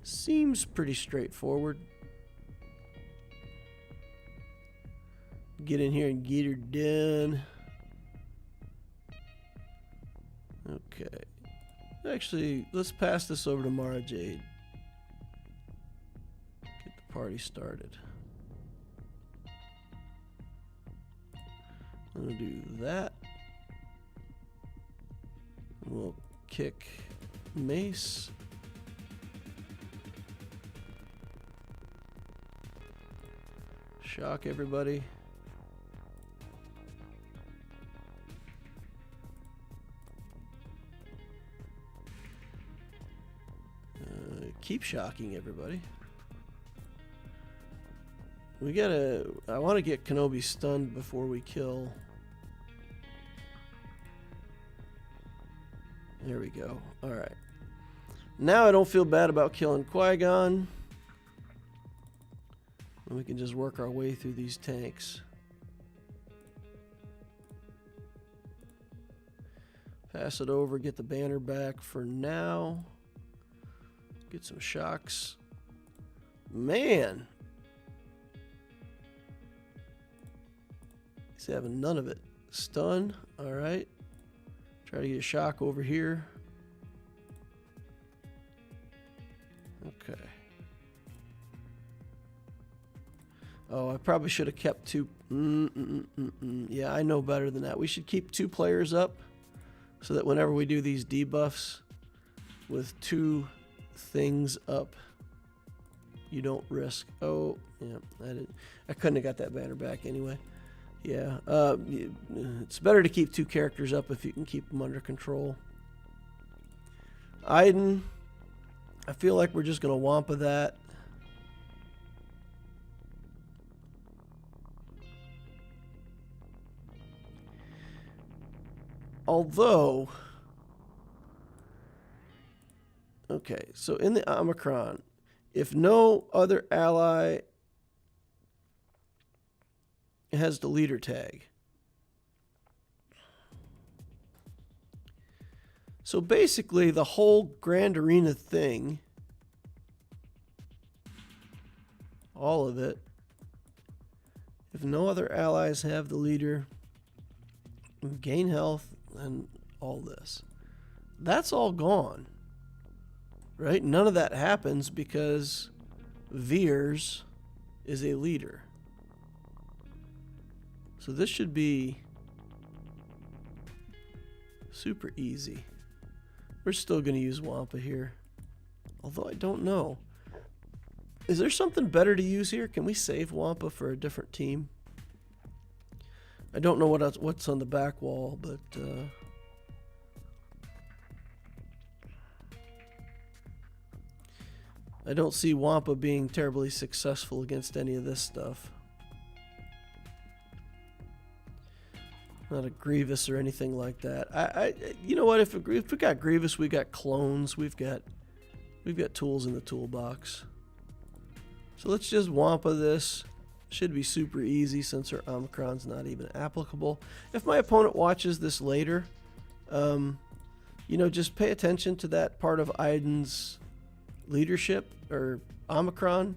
Seems pretty straightforward. Get in here and get her done. Okay. Actually, let's pass this over to Mara Jade. Get the party started. I'm gonna do that. We'll kick Mace. Shock everybody. Keep shocking everybody. We gotta... I want to get Kenobi stunned before we kill. There we go. Alright. Now I don't feel bad about killing Qui-Gon. And we can just work our way through these tanks. Pass it over, get the banner back for now. Get some shocks. Man! He's having none of it. Stun. Alright. Try to get a shock over here. Okay. Oh, I probably should have kept two. Yeah, I know better than that. We should keep 2 players up so that whenever we do these debuffs with 2 things up, you don't risk. Oh, yeah, I couldn't have got that banner back anyway. Yeah, it's better to keep 2 characters up if you can keep them under control. Iden, I feel like we're just going to Wampa that. Although, okay, so in the Omicron, if no other ally has the leader tag. So basically the whole Grand Arena thing, all of it, if no other allies have the leader, gain health and all this, that's all gone, right? None of that happens because Veers is a leader. So this should be super easy. We're still going to use Wampa here. Although I don't know. Is there something better to use here? Can we save Wampa for a different team? I don't know what's on the back wall, but... I don't see Wampa being terribly successful against any of this stuff. Not a Grievous or anything like that. You know what? If we got Grievous, we got clones. We've got tools in the toolbox. So let's just Wampa this. Should be super easy since our Omicron's not even applicable. If my opponent watches this later, you know, just pay attention to that part of Iden's leadership or Omicron,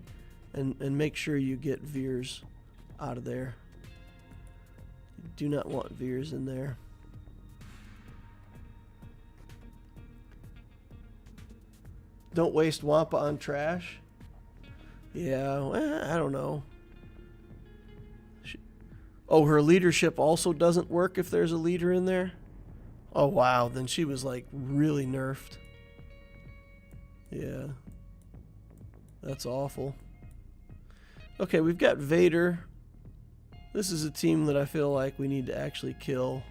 and make sure you get Veers out of there. Do not want Veers in there. Don't waste Wampa on trash. Yeah, I don't know. Oh, her leadership also doesn't work if there's a leader in there? Oh, wow. Then she was, like, really nerfed. Yeah. That's awful. Okay, we've got Vader. This is a team that I feel like we need to actually kill.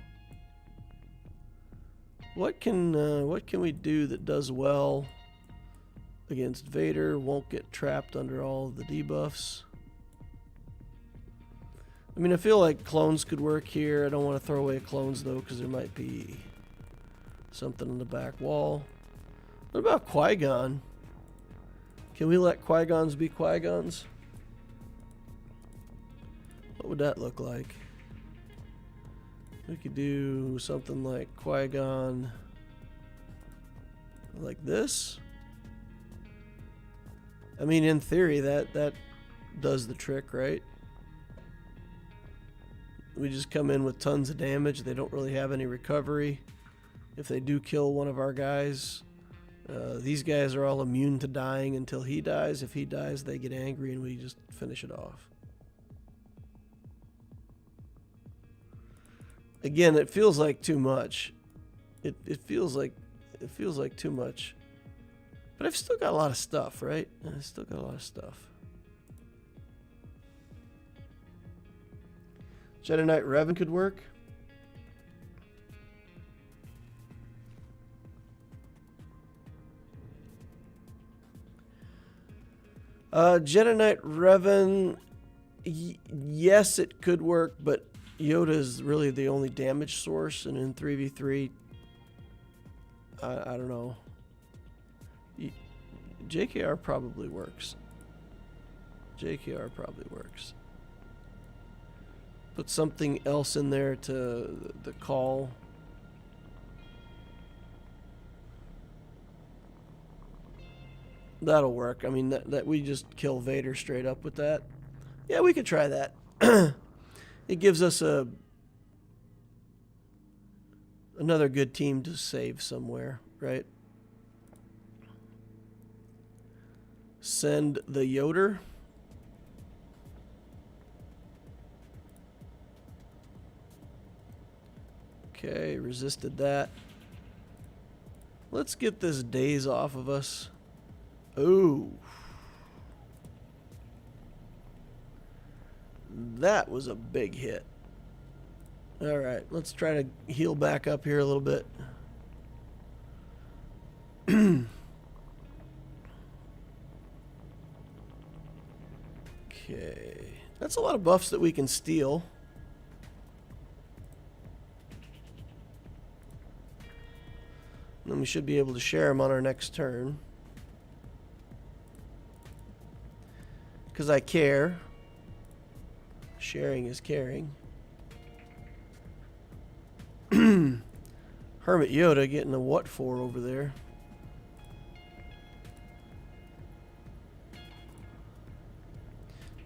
What can we do that does well against Vader? Won't get trapped under all of the debuffs. I mean, I feel like clones could work here. I don't want to throw away clones though, because there might be something on the back wall. What about Qui-Gon? Can we let Qui-Gons be Qui-Gons? What would that look like? We could do something like Qui-Gon, like this. I mean, in theory, that does the trick, right? We just come in with tons of damage. They don't really have any recovery. If they do kill one of our guys, these guys are all immune to dying until he dies. If he dies, they get angry and we just finish it off. Again, it feels like too much. It feels like too much. But I've still got a lot of stuff, right? I still got a lot of stuff. Jedi Knight Revan could work. Jedi Knight Revan, yes, it could work, but Yoda is really the only damage source, and in 3v3, I don't know. JKR probably works. JKR probably works. Put something else in there to the call. That'll work. I mean, that we just kill Vader straight up with that. Yeah, we could try that. It gives us another good team to save somewhere, right? Send the Yoder. Okay, resisted that. Let's get this daze off of us. Ooh. That was a big hit. Alright, let's try to heal back up here a little bit. Okay. That's a lot of buffs that we can steal. And then we should be able to share them on our next turn. Because I care. Sharing is caring. Hermit Yoda getting a what for over there.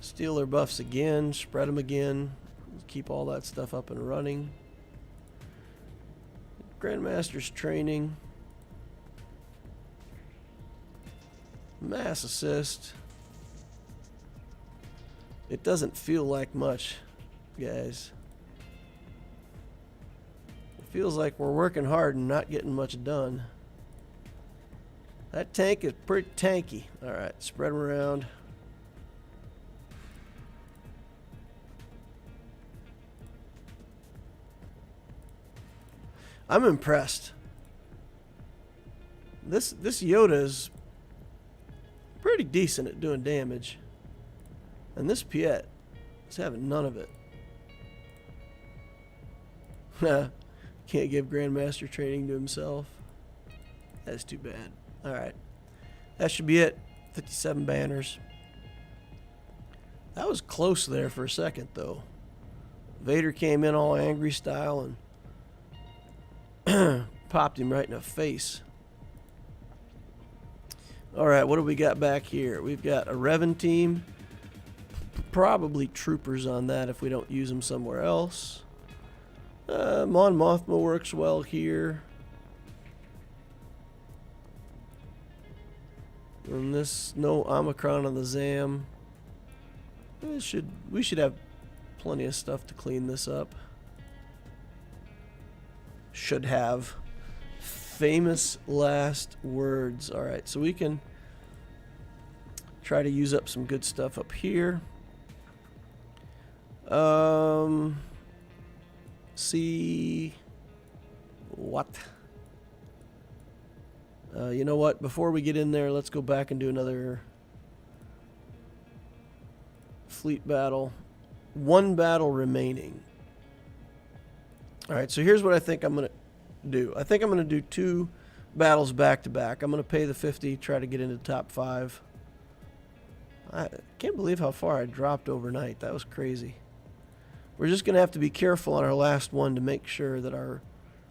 Steal their buffs again, spread them again, keep all that stuff up and running. Grandmaster's training. Mass assist. It doesn't feel like much, guys. It feels like we're working hard and not getting much done. That tank is pretty tanky. Alright, spread them around. I'm impressed. This Yoda is pretty decent at doing damage. And this Piet is having none of it. Can't give Grandmaster training to himself. That's too bad. Alright. That should be it. 57 banners. That was close there for a second, though. Vader came in all angry style and popped him right in the face. Alright, what do we got back here? We've got a Revan team. Probably troopers on that if we don't use them somewhere else. Mon Mothma works well here. And this, no Omicron on the Zam. We should have plenty of stuff to clean this up. Should have. Famous last words. Alright, so we can try to use up some good stuff up here. See what? You know what? Before we get in there, let's go back and do another fleet battle. One battle remaining. Alright, so here's what I think I'm going to do. I think I'm going to do 2 battles back to back. I'm going to pay the 50, try to get into the top 5. I can't believe how far I dropped overnight. That was crazy. We're just going to have to be careful on our last one to make sure that our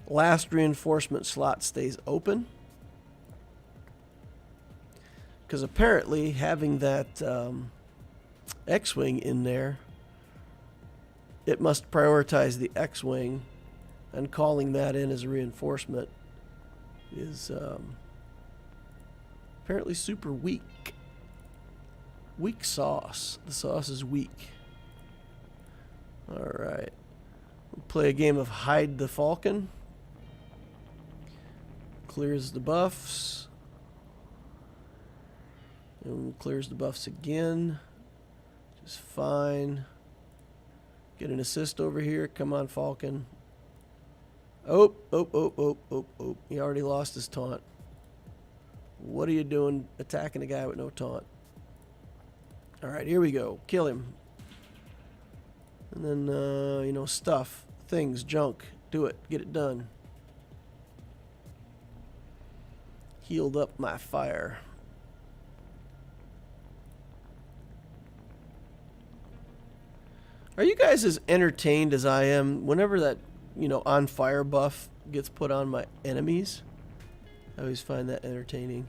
last reinforcement slot stays open. Because apparently having that X-Wing in there, it must prioritize the X-Wing, and calling that in as a reinforcement is apparently super weak. Weak sauce. The sauce is weak. Alright. We'll play a game of Hide the Falcon. Clears the buffs. And clears the buffs again. Just fine. Get an assist over here. Come on, Falcon. Oh. He already lost his taunt. What are you doing attacking a guy with no taunt? Alright, here we go. Kill him. And then, you know, stuff, things, junk. Do it. Get it done. Healed up my fire. Are you guys as entertained as I am whenever that, you know, on fire buff gets put on my enemies? I always find that entertaining.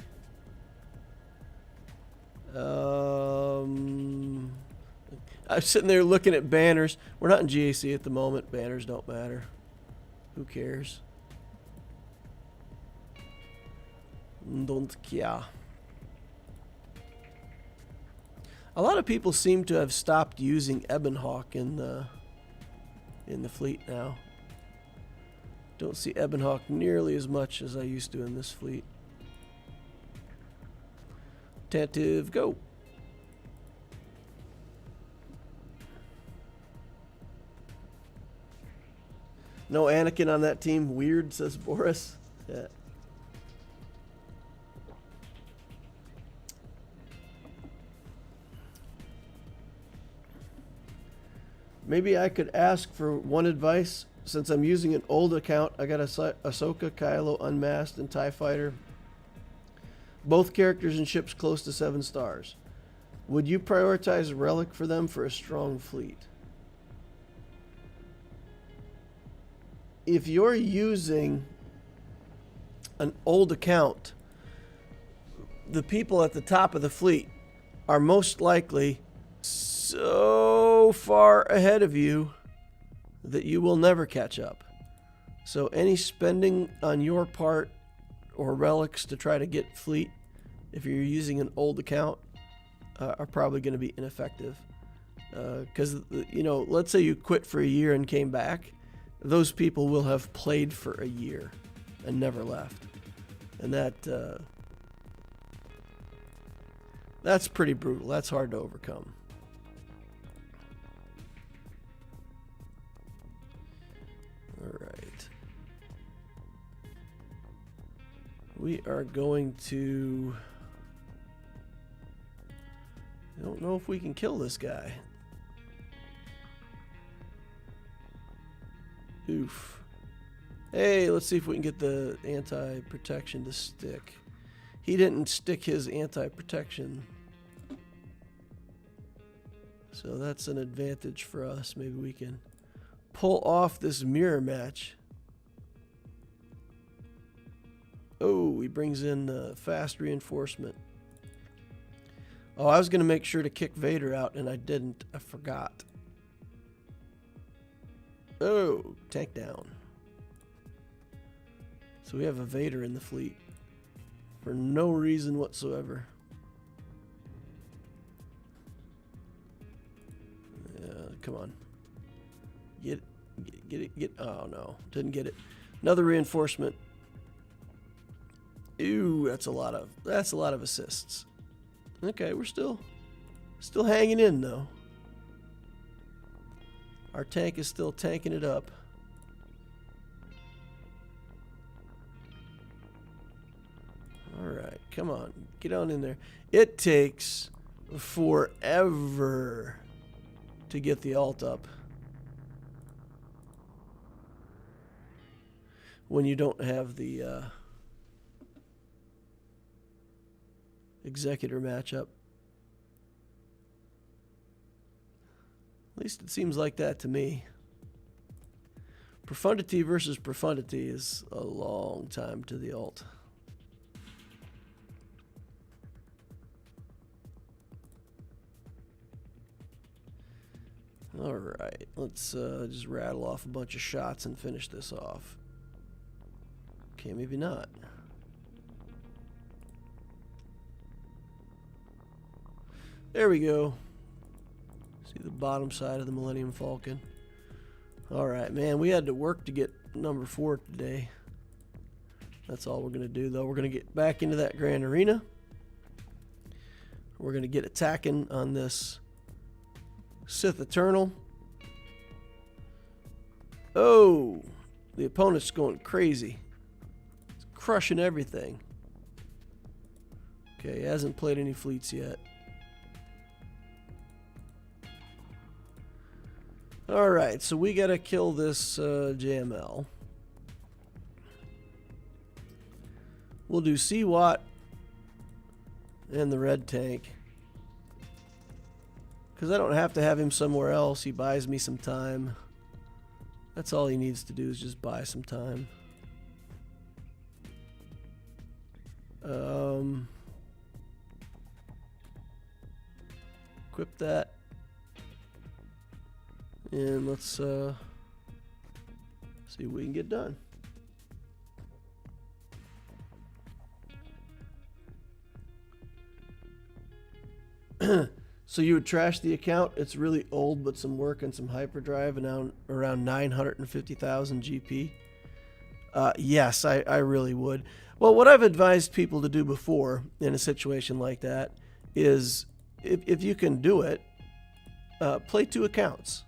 I'm sitting there looking at banners. We're not in GAC at the moment. Banners don't matter. Who cares? Don't care. A lot of people seem to have stopped using Ebonhawk in the fleet now. Don't see Ebonhawk nearly as much as I used to in this fleet. Attentive, go. No Anakin on that team. Weird, says Boris. Yeah. Maybe I could ask for one advice. Since I'm using an old account, I got Ahsoka, Kylo, Unmasked, and TIE Fighter. Both characters and ships close to 7 stars. Would you prioritize a relic for them for a strong fleet? If you're using an old account, the people at the top of the fleet are most likely so far ahead of you that you will never catch up. So any spending on your part or relics to try to get fleet, if you're using an old account, are probably going to be ineffective. Because, you know, let's say you quit for a year and came back, those people will have played for a year and never left. And that's pretty brutal. That's hard to overcome. All right. We are going to... I don't know if we can kill this guy. Oof. Hey, let's see if we can get the anti-protection to stick. He didn't stick his anti-protection. So that's an advantage for us. Maybe we can pull off this mirror match. Oh, he brings in fast reinforcement. Oh, I was going to make sure to kick Vader out, and I didn't. I forgot. Oh, tank down. So we have a Vader in the fleet for no reason whatsoever. Come on. Get it. Oh, no. Didn't get it. Another reinforcement. Ooh, that's a lot of assists. Okay, we're still hanging in, though. Our tank is still tanking it up. Alright, come on. Get on in there. It takes forever to get the alt up when you don't have the executor matchup. At least it seems like that to me. Profundity versus profundity is a long time to the alt. Alright, let's just rattle off a bunch of shots and finish this off. Okay, maybe not. There we go. See the bottom side of the Millennium Falcon. Alright, man, we had to work to get number 4 today. That's all we're going to do, though. We're going to get back into that Grand Arena. We're going to get attacking on this Sith Eternal. Oh, the opponent's going crazy. He's crushing everything. Okay, he hasn't played any fleets yet. Alright, so we gotta kill this JML. We'll do Swgoh and the red tank. Because I don't have to have him somewhere else. He buys me some time. That's all he needs to do is just buy some time. Equip that. And let's see what we can get done. So you would trash the account. It's really old, but some work and some hyperdrive, and now around 950,000 GP. Yes, I really would. Well, what I've advised people to do before in a situation like that is, if you can do it, play 2 accounts.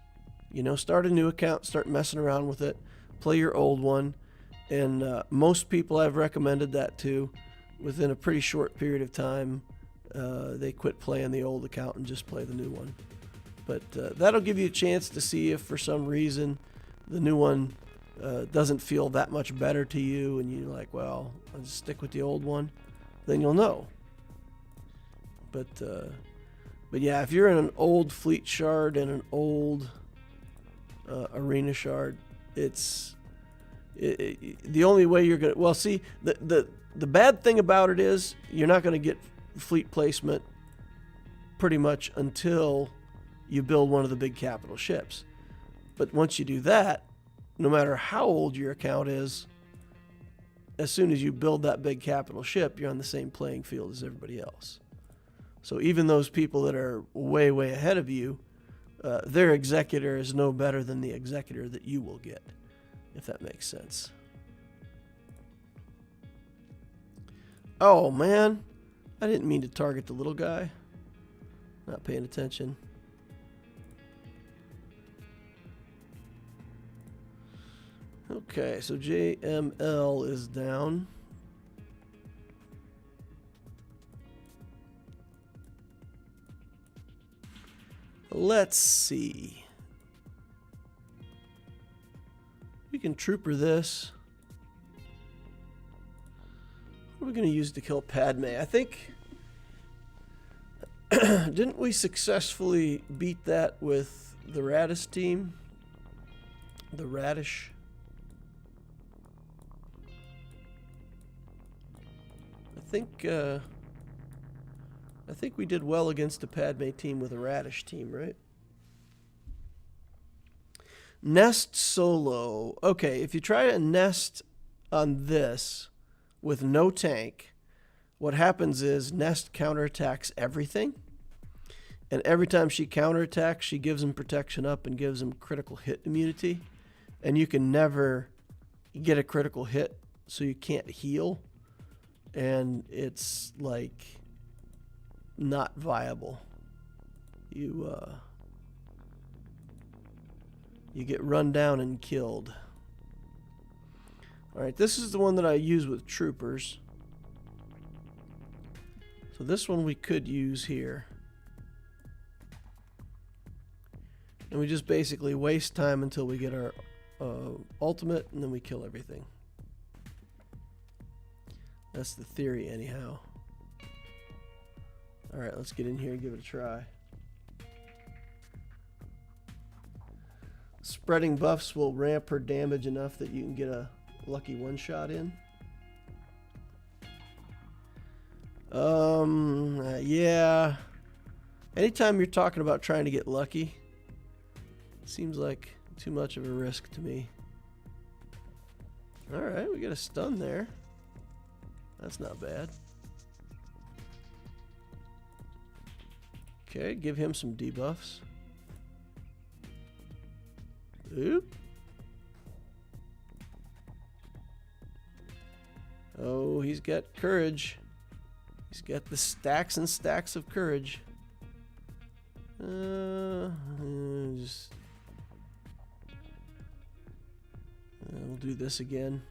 You know, start a new account, start messing around with it, play your old one, and most people I've recommended that to, within a pretty short period of time, they quit playing the old account and just play the new one. But that'll give you a chance to see if for some reason the new one doesn't feel that much better to you, and you're like, well, I'll just stick with the old one. Then you'll know. But yeah, if you're in an old fleet shard and an old arena shard, it's the only way you're gonna. Well, see, the bad thing about it is you're not gonna get fleet placement pretty much until you build one of the big capital ships. But once you do that, no matter how old your account is, as soon as you build that big capital ship, you're on the same playing field as everybody else. So even those people that are way ahead of you, their executor is no better than the executor that you will get, if that makes sense. Oh man, I didn't mean to target the little guy. Not paying attention. Okay, so JML is down. Let's see. We can trooper this. What are we going to use to kill Padme? I think... didn't we successfully beat that with the Radish team? The Radish. I think we did well against a Padme team with a Radish team, right? Nest solo. Okay, if you try to nest on this with no tank, what happens is Nest counterattacks everything. And every time she counterattacks, she gives him protection up and gives him critical hit immunity. And you can never get a critical hit, so you can't heal. And it's like not viable. You get run down and killed. Alright, this is the one that I use with troopers. So this one we could use here. And we just basically waste time until we get our ultimate, and then we kill everything. That's the theory anyhow. Alright, let's get in here and give it a try. spreading buffs will ramp her damage enough that you can get a lucky one-shot in. Yeah. Anytime you're talking about trying to get lucky, it seems like too much of a risk to me. Alright, we got a stun there. That's not bad. Okay, give him some debuffs. Oop. Oh, he's got courage. He's got the stacks and stacks of courage. We'll do this again.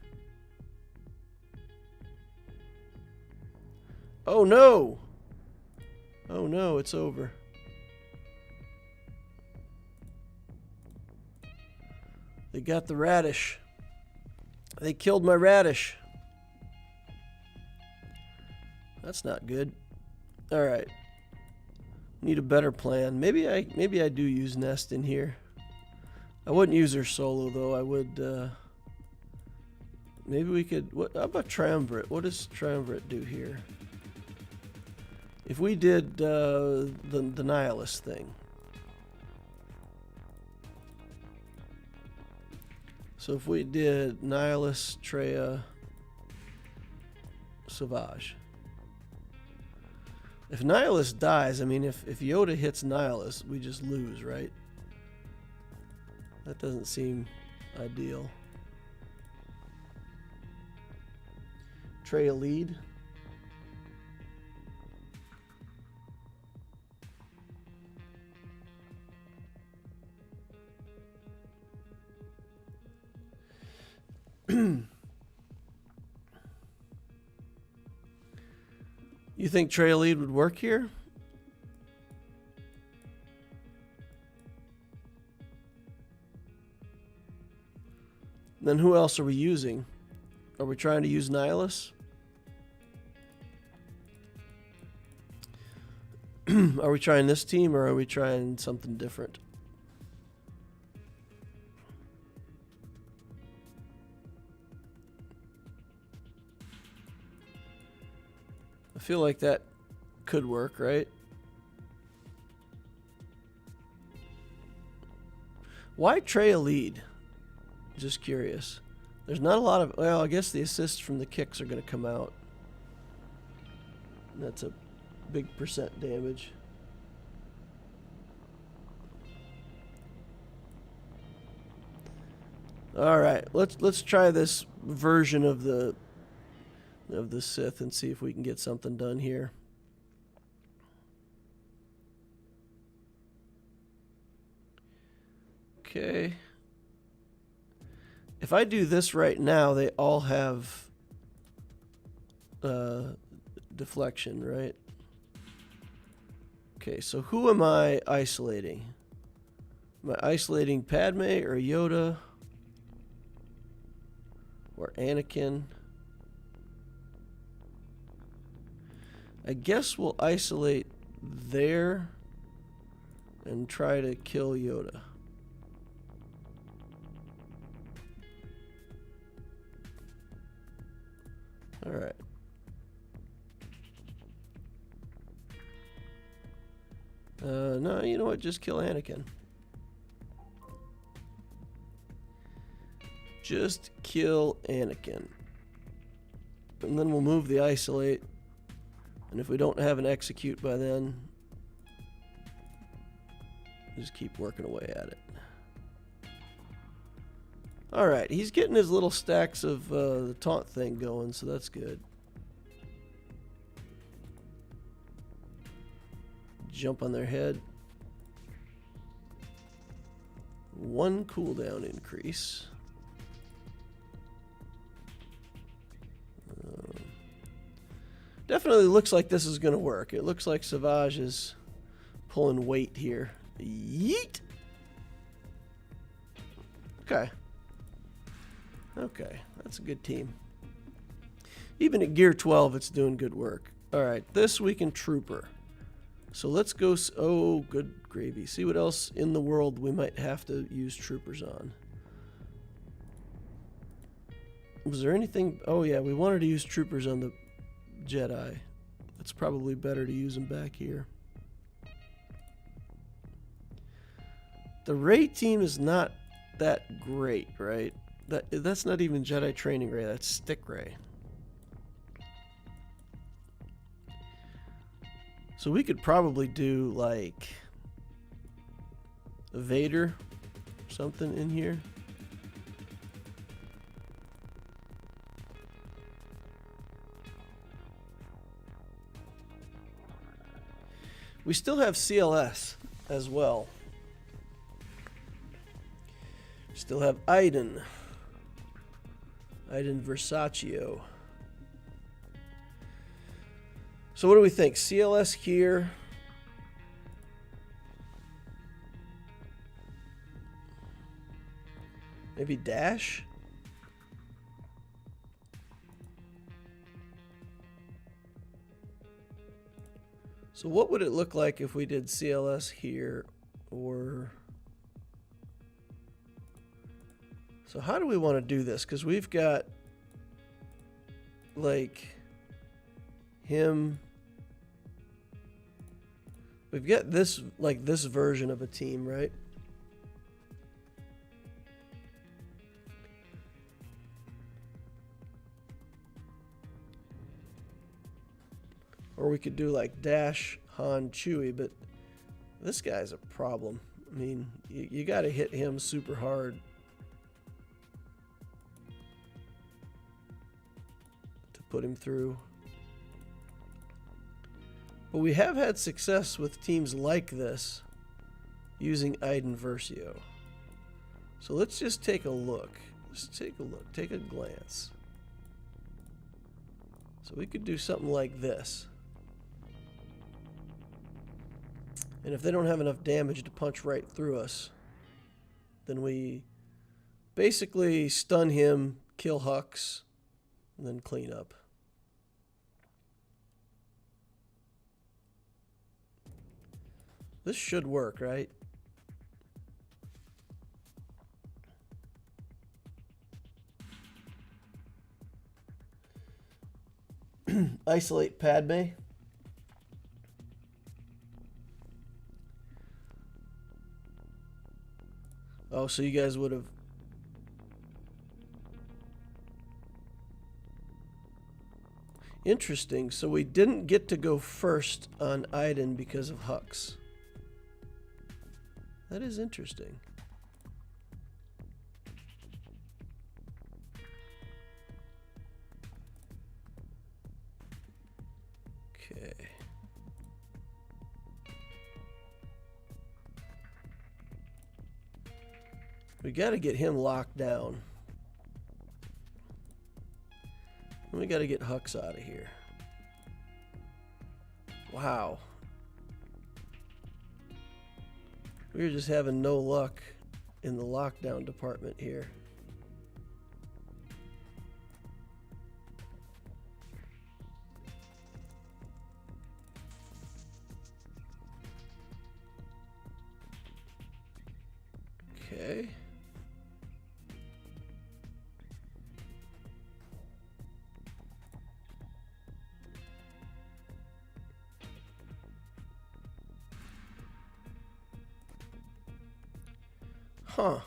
Oh no! Oh no, it's over. They got the radish. They killed my radish. That's not good. All right. Need a better plan. Maybe I do use Nest in here. I wouldn't use her solo though. I would. Maybe we could. What? How about Triumvirate? What does Triumvirate do here? If we did the Nihilist thing. So if we did Nihilist, Treya, Savage. If Nihilist dies, I mean, if Yoda hits Nihilist, we just lose, right? That doesn't seem ideal. Treya lead. You think Treya lead would work here? Then who else are we using? Are we trying to use Nihilus? Are we trying this team or are we trying something different? I feel like that could work, right? Why Treya lead? Just curious. There's not a lot of... Well, I guess the assists from the kicks are going to come out. That's a big percent damage. All right, let's try this version of the Sith and see if we can get something done here. Okay. If I do this right now, they all have deflection, right? Okay, so who am I isolating? Am I isolating Padme or Yoda or Anakin? I guess we'll isolate there and try to kill Yoda. All right. No, you know what? Just kill Anakin. Just kill Anakin. And then we'll move the isolate. And if we don't have an execute by then, just keep working away at it. Alright, he's getting his little stacks of the taunt thing going, so that's good. Jump on their head. 1 cooldown increase. Definitely looks like this is going to work. It looks like Savage is pulling weight here. Yeet! Okay. Okay, that's a good team. Even at gear 12, it's doing good work. All right, this we can Trooper. So let's go. Oh, good gravy. See what else in the world we might have to use troopers on. Was there anything? Oh, yeah, we wanted to use troopers on the Jedi. It's probably better to use them back here. The Ray team is not that great, right? That's not even Jedi training Ray. That's stick Ray. So we could probably do like a Vader, something in here. We still have CLS as well. Still have Iden Versaccio. So what do we think? CLS here. Maybe Dash? So what would it look like if we did CLS here, or... So how do we want to do this? Because we've got, like, him... We've got this, like, this version of a team, right? Or we could do like Dash, Han, Chewie, but this guy's a problem. I mean, you got to hit him super hard to put him through. But we have had success with teams like this using Iden Versio. So let's just take a look. Let's take a look. Take a glance. So we could do something like this. And if they don't have enough damage to punch right through us, then we basically stun him, kill Hux, and then clean up. This should work, right? Isolate Padme. Oh, so you guys would have... Interesting. So we didn't get to go first on Iden because of Hux. That is interesting. Okay. We got to get him locked down. And we got to get Hux out of here. Wow. We're just having no luck in the lockdown department here. Okay. Huh.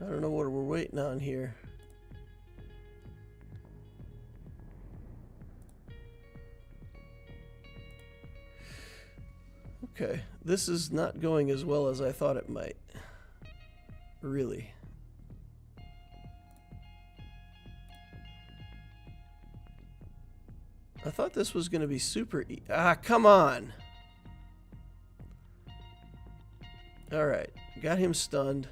I don't know what we're waiting on here. Okay, this is not going as well as I thought it might. Really. I thought this was going to be super come on. Alright, got him stunned.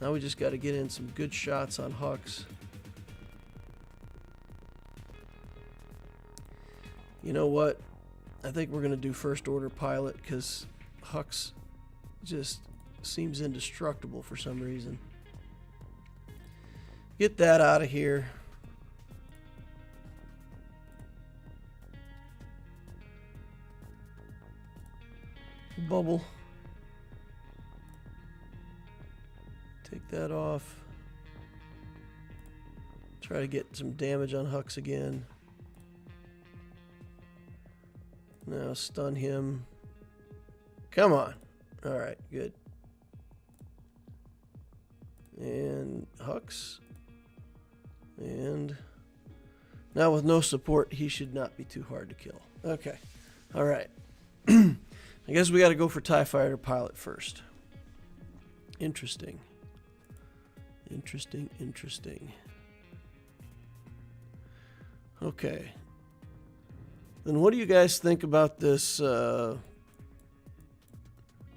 Now we just got to get in some good shots on Hux. You know what? I think we're going to do first order pilot because Hux just seems indestructible for some reason. Get that out of here. Bubble. Take that off. Try to get some damage on Hux again. Now stun him. Come on. Alright, good. And Hux. And now with no support, he should not be too hard to kill. Okay. Alright. I guess we got to go for TIE Fighter Pilot first. Interesting. Interesting, interesting. Okay. Then what do you guys think about this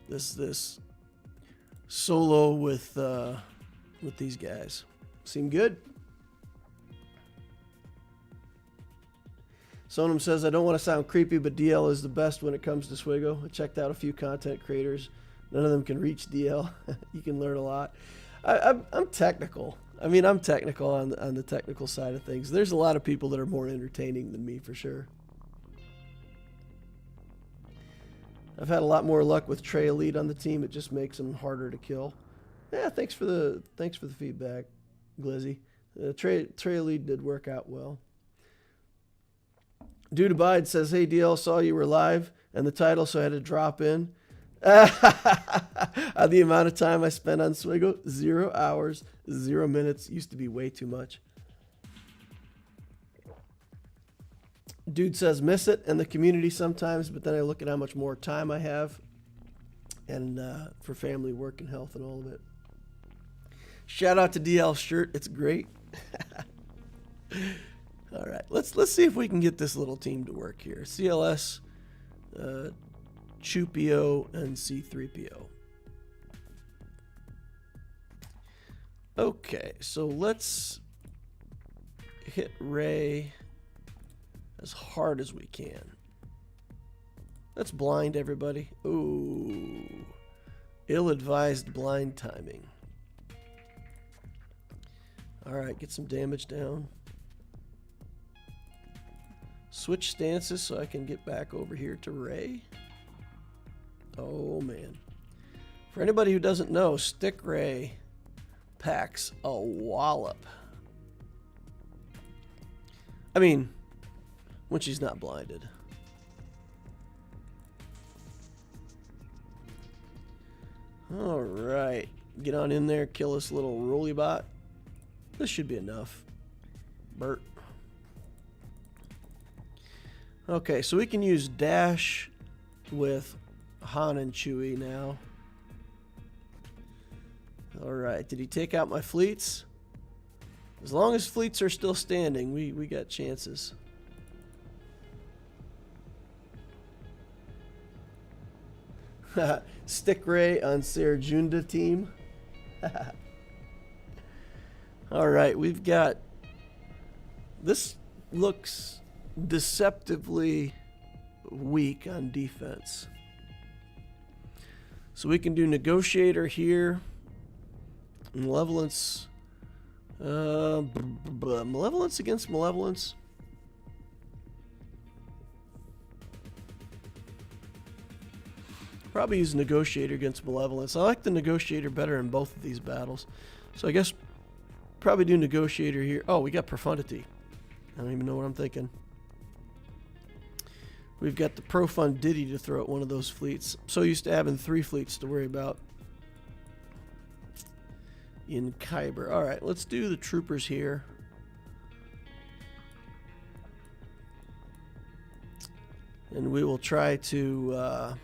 this solo with these guys? Seem good? Sonam says, I don't want to sound creepy, but DL is the best when it comes to Swgoh. I checked out a few content creators. None of them can reach DL. You can learn a lot. I'm technical. I mean, I'm technical on the technical side of things. There's a lot of people that are more entertaining than me, for sure. I've had a lot more luck with Trey Elite on the team. It just makes him harder to kill. Yeah, thanks for the feedback, Glizzy. Trey Elite did work out well. Dude Abide says, hey, DL, saw you were live and the title, so I had to drop in. The amount of time I spent on Swgoh, 0 hours, 0 minutes. Used to be way too much. Dude says, miss it and the community sometimes, but then I look at how much more time I have and for family, work, and health and all of it. Shout out to DL Shirt. It's great. All right, let's see if we can get this little team to work here. CLS, Chupio, and C3PO. Okay, so let's hit Ray as hard as we can. Let's blind everybody. Ooh, ill-advised blind timing. All right, get some damage down. Switch stances so I can get back over here to Ray. Oh, man. For anybody who doesn't know, Stick Ray packs a wallop. I mean, when she's not blinded. All right. Get on in there, kill this little rolly bot. This should be enough. Bert. Okay, so we can use Dash with Han and Chewie now. Alright, did he take out my fleets? As long as fleets are still standing, we got chances. Stick Ray on Serjunda team. Alright, we've got... This looks deceptively weak on defense. So we can do Negotiator here. Malevolence. Malevolence against Malevolence. Probably use Negotiator against Malevolence. I like the Negotiator better in both of these battles. So I guess probably do Negotiator here. Oh, we got Profundity. I don't even know what I'm thinking. We've got the Profundity to throw at one of those fleets. I'm so used to having 3 fleets to worry about in Kyber. All right, let's do the troopers here. And we will try to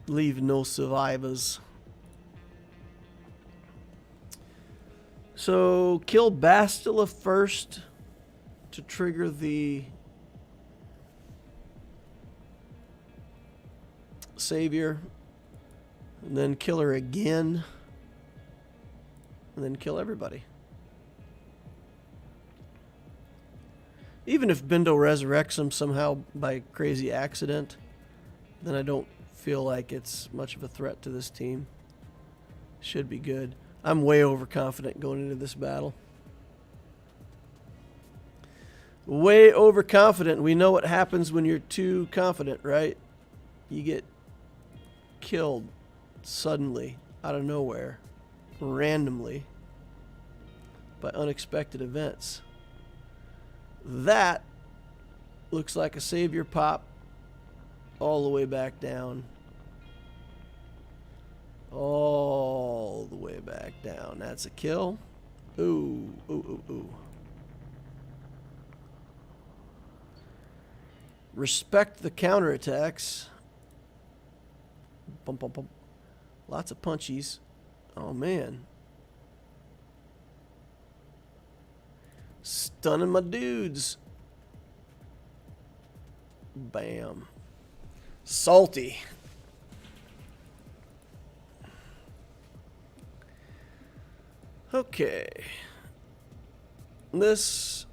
leave no survivors. So kill Bastila first to trigger the Savior, and then kill her again, and then kill everybody. Even if Bindo resurrects him somehow by crazy accident, then I don't feel like it's much of a threat to this team. Should be good. I'm way overconfident going into this battle. Way overconfident. We know what happens when you're too confident, right? You get killed suddenly, out of nowhere, randomly, by unexpected events. That looks like a savior pop all the way back down. All the way back down. That's a kill. Ooh, ooh, ooh, ooh. Respect the counterattacks. Bum, bum, bum. Lots of punchies. Oh, man. Stunning my dudes. Bam. Salty. Okay. This...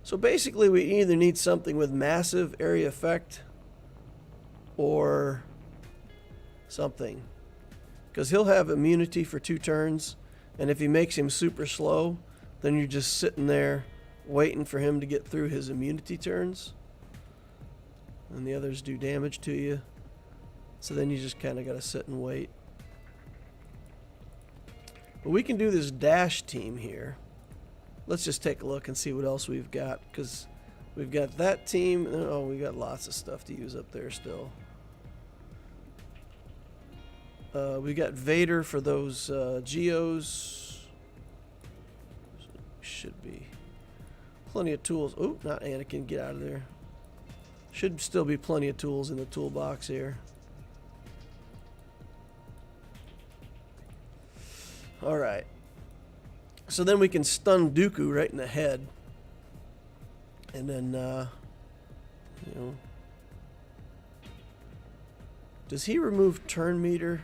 So basically we either need something with massive area effect or something. Because he'll have immunity for 2 turns, and if he makes him super slow, then you're just sitting there waiting for him to get through his immunity turns. And the others do damage to you. So then you just kind of got to sit and wait. But we can do this dash team here. Let's just take a look and see what else we've got, because we've got that team. Oh, we got lots of stuff to use up there still. We got Vader for those geos. Should be plenty of tools. Oh, not Anakin. Get out of there. Should still be plenty of tools in the toolbox here. All right. So then we can stun Dooku right in the head. And then, you know. Does he remove turn meter?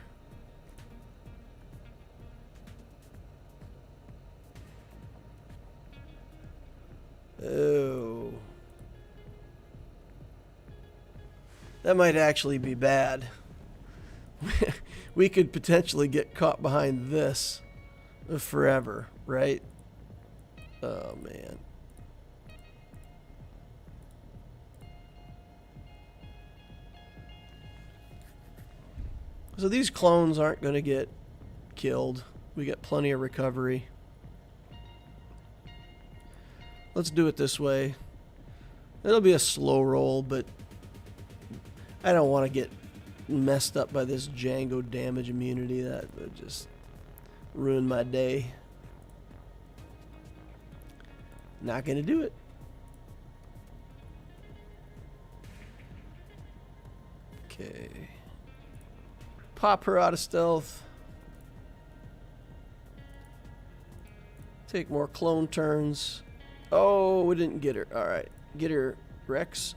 Oh. That might actually be bad. We could potentially get caught behind this forever, right? Oh, man. So these clones aren't going to get killed. We got plenty of recovery. Let's do it this way. It'll be a slow roll, but I don't want to get messed up by this Django damage immunity. That would just ruin my day. Not gonna do it. Okay. Pop her out of stealth. Take more clone turns. Oh, we didn't get her. Alright. Get her, Rex.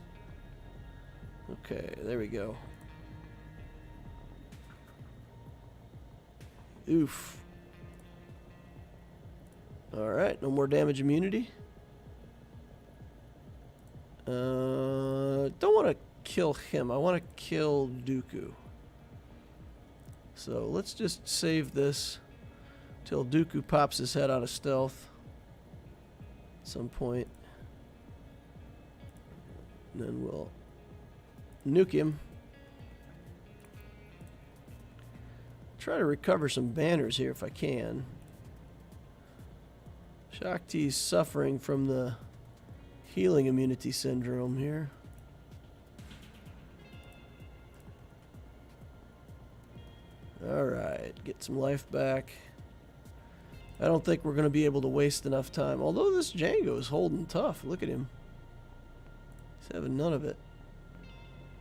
Okay, there we go. Oof. Alright, no more damage immunity. Don't want to kill him. I want to kill Dooku. So let's just save this till Dooku pops his head out of stealth at some point. And then we'll nuke him. Try to recover some banners here if I can. Shakti's suffering from the healing immunity syndrome here. Alright, get some life back. I don't think we're going to be able to waste enough time. Although this Django is holding tough. Look at him. He's having none of it.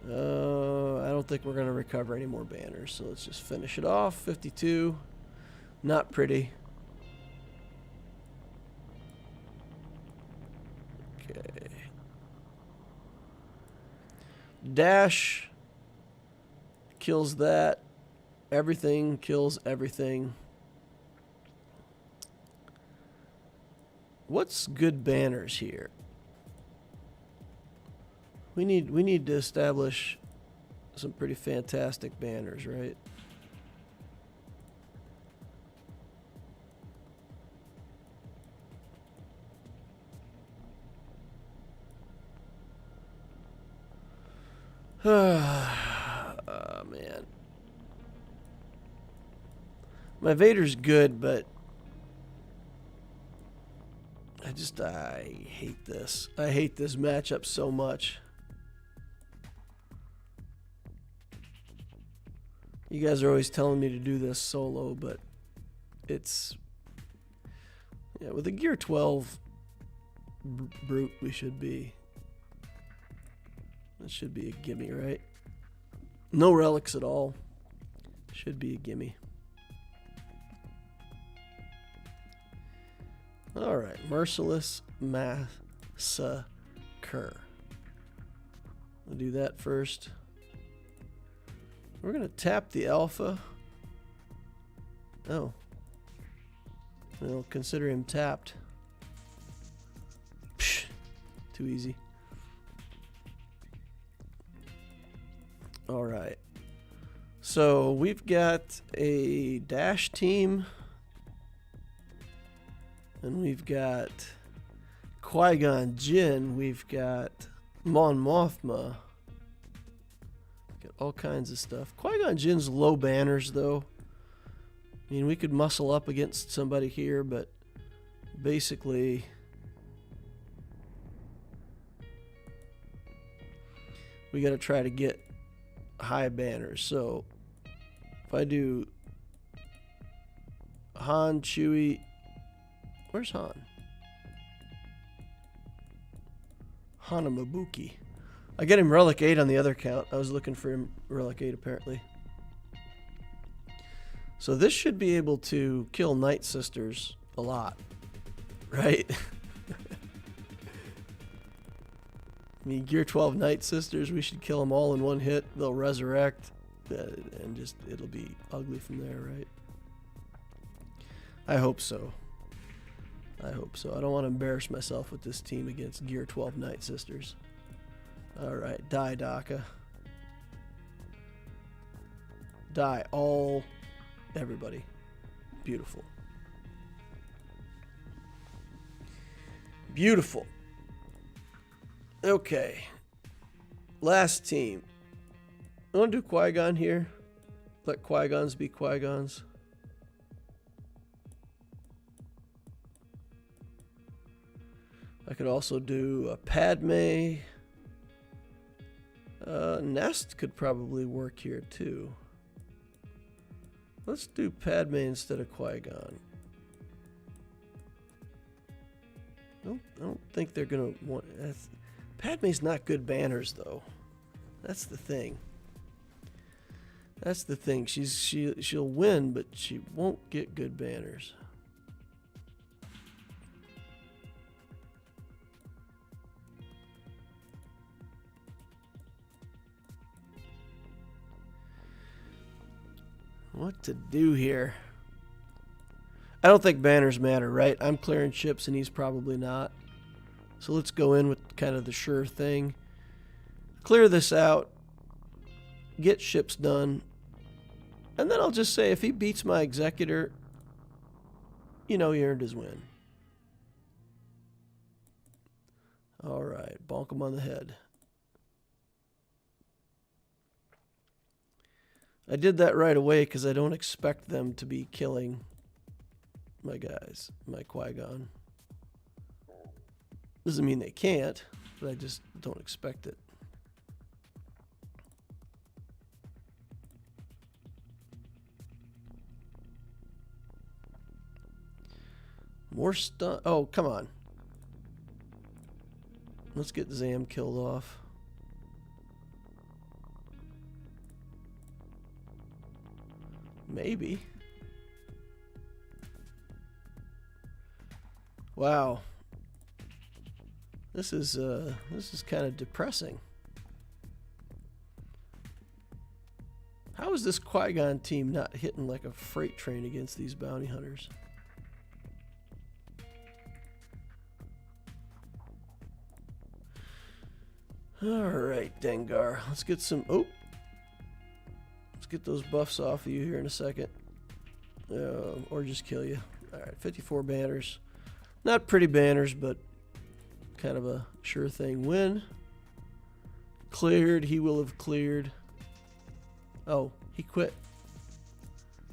I don't think we're going to recover any more banners. So let's just finish it off. 52. Not pretty. Okay. Dash kills that. Everything kills everything. What's good banners here? We need to establish some pretty fantastic banners, right? Oh, man. My Vader's good, but I hate this. I hate this matchup so much. You guys are always telling me to do this solo, but it's... Yeah, with a Gear 12 brute, we should be... That should be a gimme, right? No relics at all. Should be a gimme. Alright, Merciless Massacre. We'll do that first. We're going to tap the alpha. Oh. We'll consider him tapped. Psh, too easy. Alright. So we've got a dash team. And we've got Qui-Gon Jinn. We've got Mon Mothma. Got all kinds of stuff. Qui-Gon Jinn's low banners, though. I mean, we could muscle up against somebody here, but basically... we got to try to get high banners. So, if I do Han, Chewie... Where's Han? Hanamabuki. I got him Relic 8 on the other count. I was looking for him Relic 8 apparently. So this should be able to kill Night Sisters a lot. Right? I mean, Gear 12 Night Sisters, we should kill them all in one hit. They'll resurrect. And just, it'll be ugly from there, right? I hope so. I hope so. I don't want to embarrass myself with this team against Gear 12 Night Sisters. Alright, die Daka. Die all... everybody. Beautiful. Beautiful. Okay. Last team. I want to do Qui-Gon here. Let Qui-Gons be Qui-Gons. I could also do a Padme. Nest could probably work here too. Let's do Padme instead of Qui-Gon. I don't think they're gonna want. Padme's not good banners though. That's the thing. That's the thing. She'll win, but she won't get good banners. What to do here? I don't think banners matter, right? I'm clearing ships and he's probably not. So let's go in with kind of the sure thing. Clear this out. Get ships done. And then I'll just say if he beats my executor, you know he earned his win. Alright, bonk him on the head. I did that right away because I don't expect them to be killing my guys, my Qui-Gon. Doesn't mean they can't, but I just don't expect it. More stun. Oh, come on. Let's get Zam killed off. Maybe. Wow. This is kind of depressing. How is this Qui-Gon team not hitting like a freight train against these bounty hunters? Alright, Dengar. Let's get some... Oh! Let's get those buffs off of you here in a second. Or just kill you. Alright, 54 banners. Not pretty banners, but kind of a sure thing win. Cleared. He will have cleared. Oh, he quit.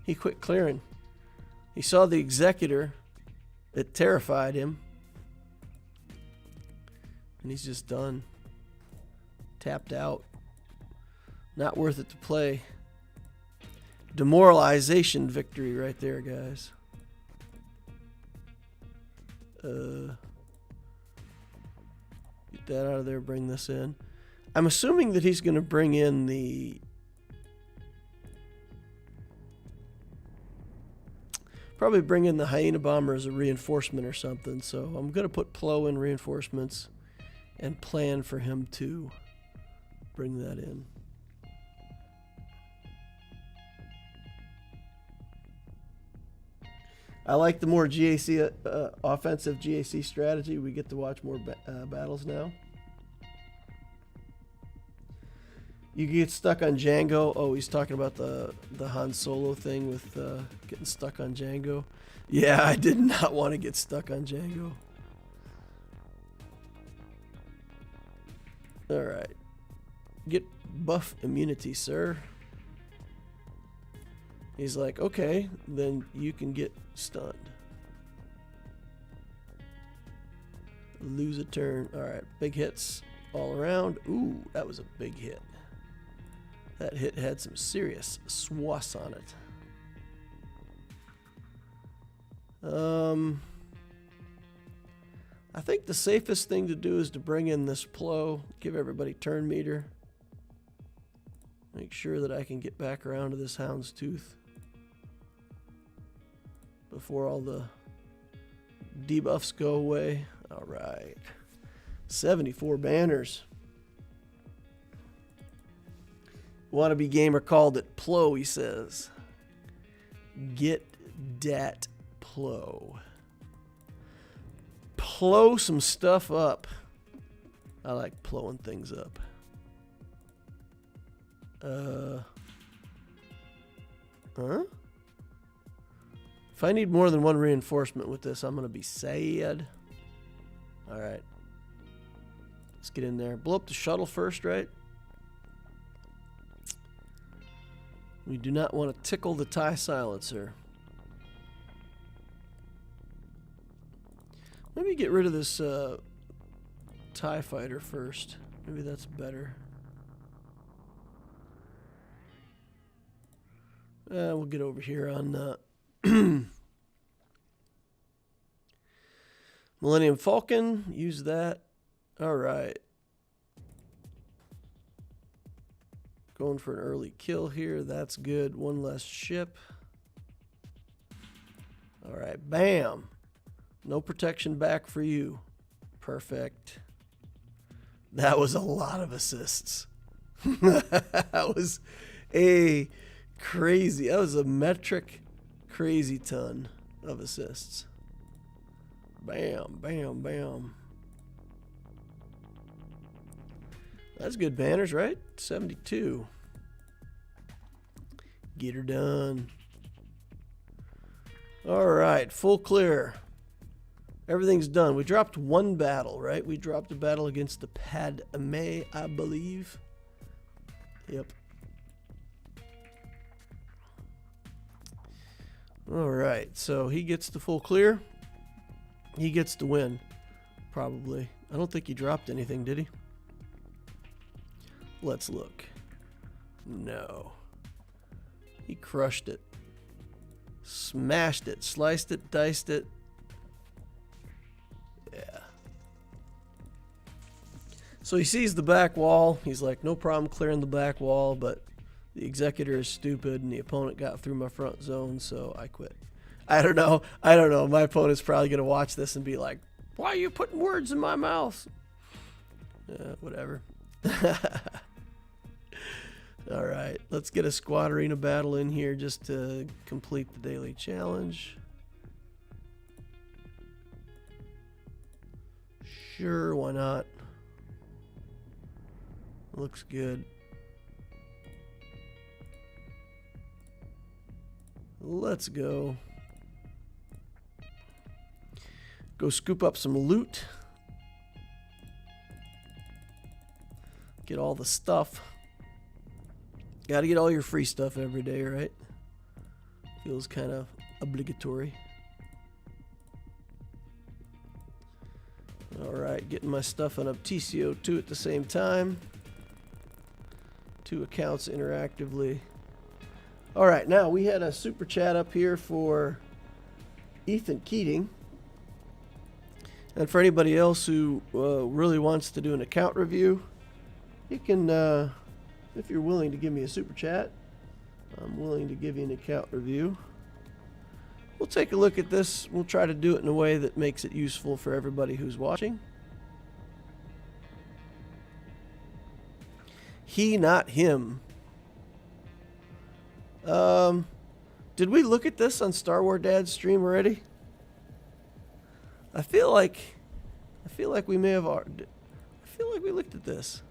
He quit clearing. He saw the Executor. It terrified him. And he's just done. Tapped out. Not worth it to play. Demoralization victory right there, guys. Get that out of there, bring this in. I'm assuming that he's going to bring in the... Probably bring in the Hyena Bomber as a reinforcement or something. So I'm going to put Plo in reinforcements and plan for him to bring that in. I like the more GAC offensive GAC strategy. We get to watch more battles now. You get stuck on Django. Oh, he's talking about the Han Solo thing with getting stuck on Django. Yeah, I did not want to get stuck on Django. All right. Get buff immunity, sir. He's like, okay, then you can get stunned. Lose a turn. All right, big hits all around. Ooh, that was a big hit. That hit had some serious swass on it. I think the safest thing to do is to bring in this Plo, give everybody turn meter. Make sure that I can get back around to this Hound's Tooth before all the debuffs go away. All right. 74 banners. Wannabe gamer called it Plo, he says. Get dat Plo. Plo some stuff up. I like plowing things up. Huh? If I need more than one reinforcement with this, I'm going to be sad. Alright. Let's get in there. Blow up the shuttle first, right? We do not want to tickle the TIE silencer. Maybe get rid of this TIE fighter first. Maybe that's better. We'll get over here on Millennium Falcon. Use that. All right. Going for an early kill here. That's good. One less ship. All right. Bam. No protection back for you. Perfect. That was a lot of assists. That was a crazy. That was a metric crazy ton of assists. Bam, bam, bam. That's good banners, right? 72. Get her done. All right, full clear. Everything's done. We dropped one battle, right? We dropped a battle against the Padme, I believe. Yep. All right, so he gets the full clear. He gets the win, probably. I don't think he dropped anything, did he? Let's look. No. He crushed it. Smashed it. Sliced it. Diced it. Yeah. So he sees the back wall. He's like, no problem clearing the back wall, but the Executor is stupid and the opponent got through my front zone, so I quit. I don't know. My opponent's probably going to watch this and be like, why are you putting words in my mouth? Whatever. All right, let's get a Squadrina battle in here just to complete the daily challenge. Sure, why not? Looks good. Let's go. Go scoop up some loot. Get all the stuff. Gotta get all your free stuff every day, right? Feels kind of obligatory. Alright, getting my stuff on up TCO2 at the same time. 2 accounts interactively. Alright, now we had a super chat up here for Ethan Keating. And for anybody else who really wants to do an account review, you can, if you're willing to give me a super chat, I'm willing to give you an account review. We'll take a look at this. We'll try to do it in a way that makes it useful for everybody who's watching. He, not him. Did we look at this on Star Wars Dad's stream already? I feel like we may have. I feel like we looked at this.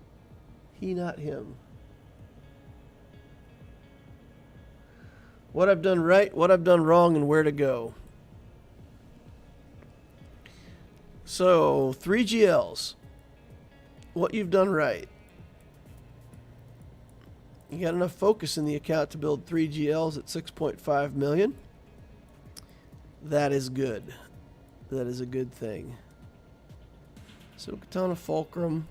He, not him. What I've done right, what I've done wrong, and where to go. So, 3GLs. What you've done right. You got enough focus in the account to build 3GLs at 6.5 million. That is good. That is a good thing. So, Katana Fulcrum.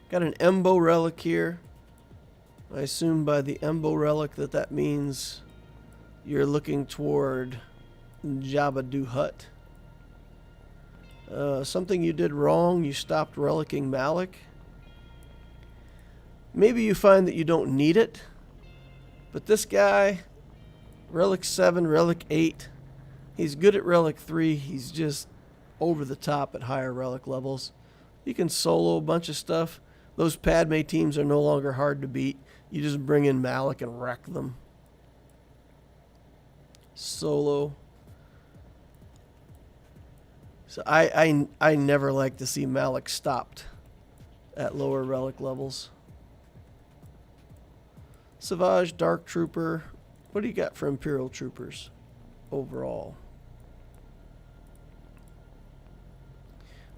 Got an Embo relic here. I assume by the Embo relic that means you're looking toward Jabba the Hutt. Something you did wrong, you stopped relicing Malak. Maybe you find that you don't need it, but this guy, Relic 7, Relic 8, he's good at Relic 3, he's just over the top at higher relic levels. You can solo a bunch of stuff. Those Padme teams are no longer hard to beat. You just bring in Malak and wreck them. Solo. So I never like to see Malak stopped at lower relic levels. Savage, Dark Trooper. What do you got for Imperial Troopers overall?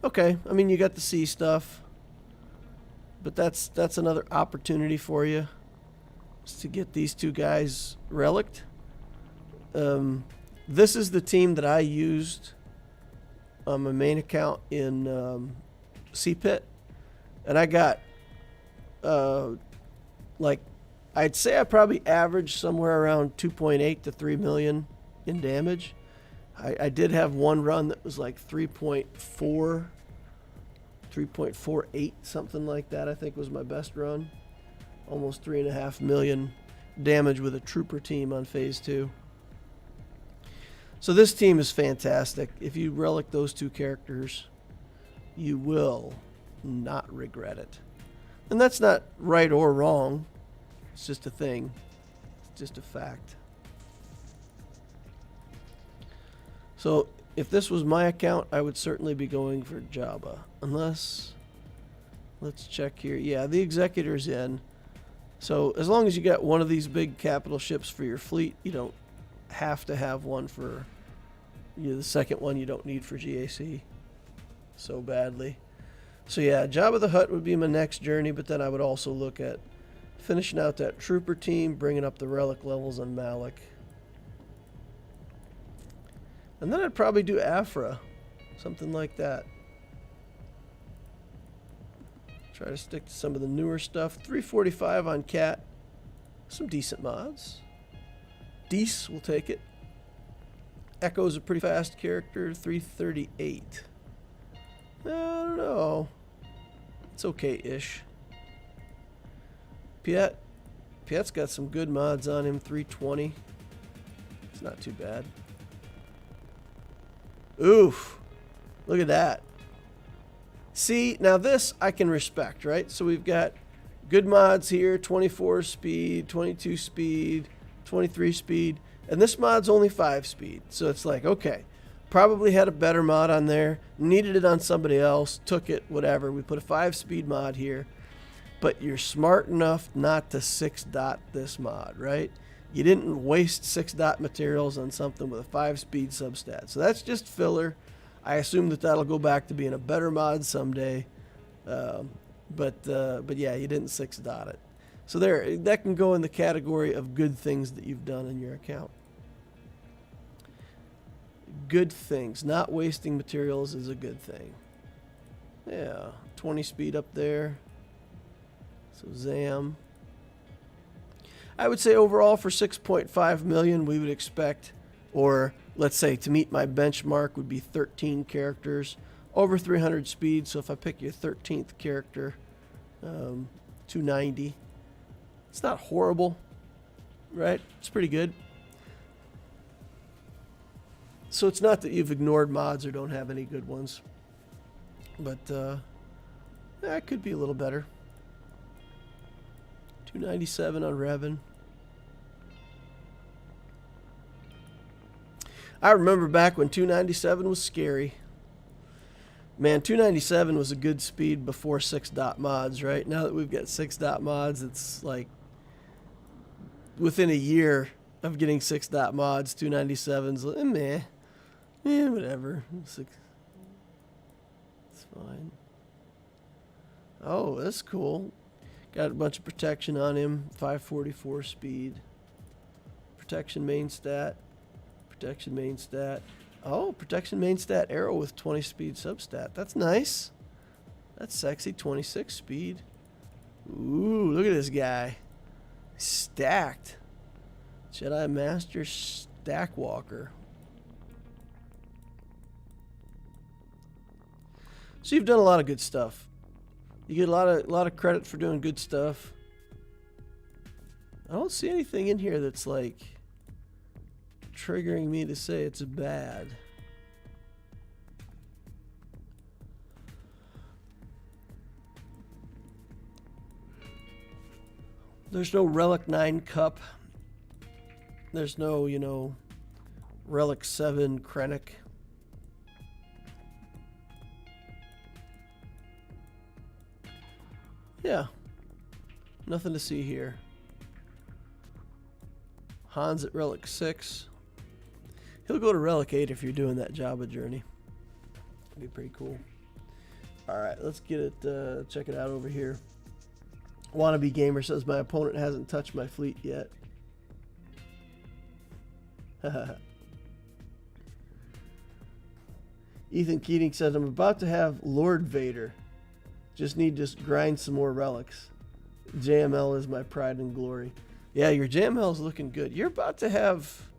Okay, I mean, you got the C stuff. But that's another opportunity for you, is to get these two guys reliced. This is the team that I used on my main account in C-Pit. And I got, like, I'd say I probably averaged somewhere around 2.8 to 3 million in damage. I did have one run that was like 3.48, something like that, I think was my best run. Almost 3.5 million damage with a trooper team on phase 2. So this team is fantastic. If you relic those two characters, you will not regret it. And that's not right or wrong. It's just a thing. It's just a fact. So if this was my account, I would certainly be going for Jabba. Unless, let's check here. Yeah, the Executor's in. So as long as you got one of these big capital ships for your fleet, you don't have to have one for, the second one you don't need for GAC so badly. So yeah, Jabba the Hutt would be my next journey, but then I would also look at finishing out that trooper team, bringing up the relic levels on Malak. And then I'd probably do Afra, something like that. Try to stick to some of the newer stuff. 345 on Cat. Some decent mods. Deece, we'll take it. Echo's a pretty fast character. 338. I don't know. It's okay-ish. Piet's got some good mods on him. 320. It's not too bad. Oof. Look at that. See, now this I can respect, right? So we've got good mods here. 24 speed, 22 speed, 23 speed. And this mod's only 5 speed. So it's like, okay, Probably had a better mod on there. Needed it on somebody else. Took it, whatever. We put a 5-speed mod here. But you're smart enough not to 6-dot this mod, right? You didn't waste 6-dot materials on something with a 5-speed substat. So that's just filler. I assume that that'll go back to being a better mod someday. But yeah, you didn't 6-dot it. So there, that can go in the category of good things that you've done in your account. Good things. Not wasting materials is a good thing. Yeah, 20 speed up there. So Zam. I would say overall for 6.5 million we would expect, or let's say to meet my benchmark would be 13 characters over 300 speed. So if I pick your 13th character, 290. It's not horrible, right? It's pretty good. So it's not that you've ignored mods or don't have any good ones, but it could be a little better. 297 on Revan. I remember back when 297 was scary. Man, 297 was a good speed before 6-dot mods, right? Now that we've got 6-dot mods, it's like within a year of getting 6-dot mods, 297's meh. Yeah, whatever. It's fine. Oh, that's cool. Got a bunch of protection on him. 544 speed. Protection main stat. Protection main stat. Oh, protection main stat arrow with 20 speed substat. That's nice. That's sexy. 26 speed. Ooh, look at this guy. Stacked. Jedi Master Stack Walker. So you've done a lot of good stuff. You get a lot of credit for doing good stuff. I don't see anything in here that's like triggering me to say it's bad. There's no Relic 9 Cup. There's no, Relic 7 Krennic. Yeah. Nothing to see here. Han's at Relic 6. He'll go to Relic 8 if you're doing that Jabba journey. That'd be pretty cool. Alright, let's get it, check it out over here. Wannabe Gamer says my opponent hasn't touched my fleet yet. Ethan Keating says I'm about to have Lord Vader. Just need to grind some more relics. JML is my pride and glory. Yeah, your JML is looking good. You're about to have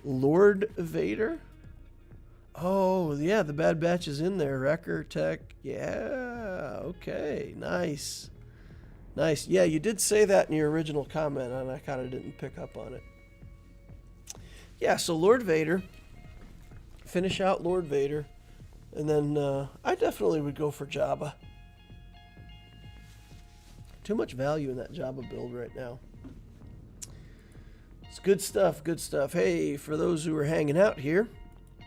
Lord Vader? Oh, yeah, the Bad Batch is in there. Wrecker, Tech. Yeah, okay, nice. Nice. Yeah, you did say that in your original comment, and I kind of didn't pick up on it. Yeah, so Lord Vader. Finish out Lord Vader. And then I definitely would go for Jabba. Too much value in that Jabba build right now. It's good stuff, good stuff. Hey, for those who are hanging out here, I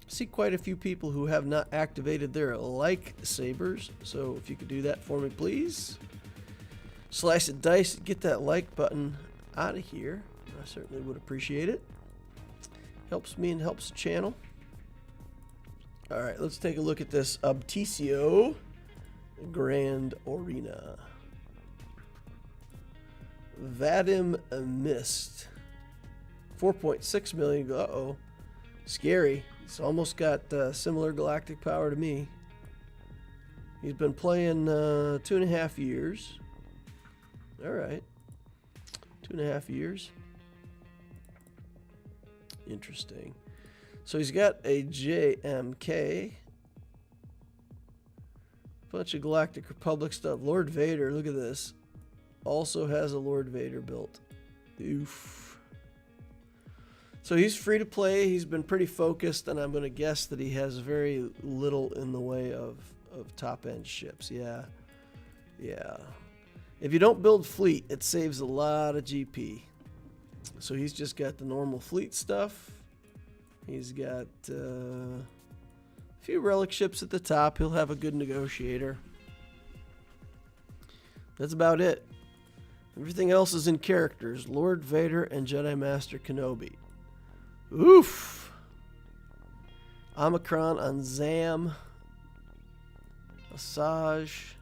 see quite a few people who have not activated their like sabers. So if you could do that for me, please. Slice and dice, get that like button out of here. I certainly would appreciate it. Helps me and helps the channel. All right, let's take a look at this Obtesio Grand Arena. Vadim Mist. 4.6 million. Uh-oh. Scary. He's almost got similar galactic power to me. He's been playing 2.5 years. All right. 2.5 years. Interesting. So he's got a JMK. Bunch of Galactic Republic stuff. Lord Vader, look at this. Also has a Lord Vader built. Oof. So he's free to play. He's been pretty focused, and I'm going to guess that he has very little in the way of top-end ships. Yeah. Yeah. If you don't build fleet, it saves a lot of GP. So he's just got the normal fleet stuff. He's got a few relic ships at the top. He'll have a good negotiator. That's about it. Everything else is in characters. Lord Vader and Jedi Master Kenobi. Oof. Omicron on Zam. Asajj.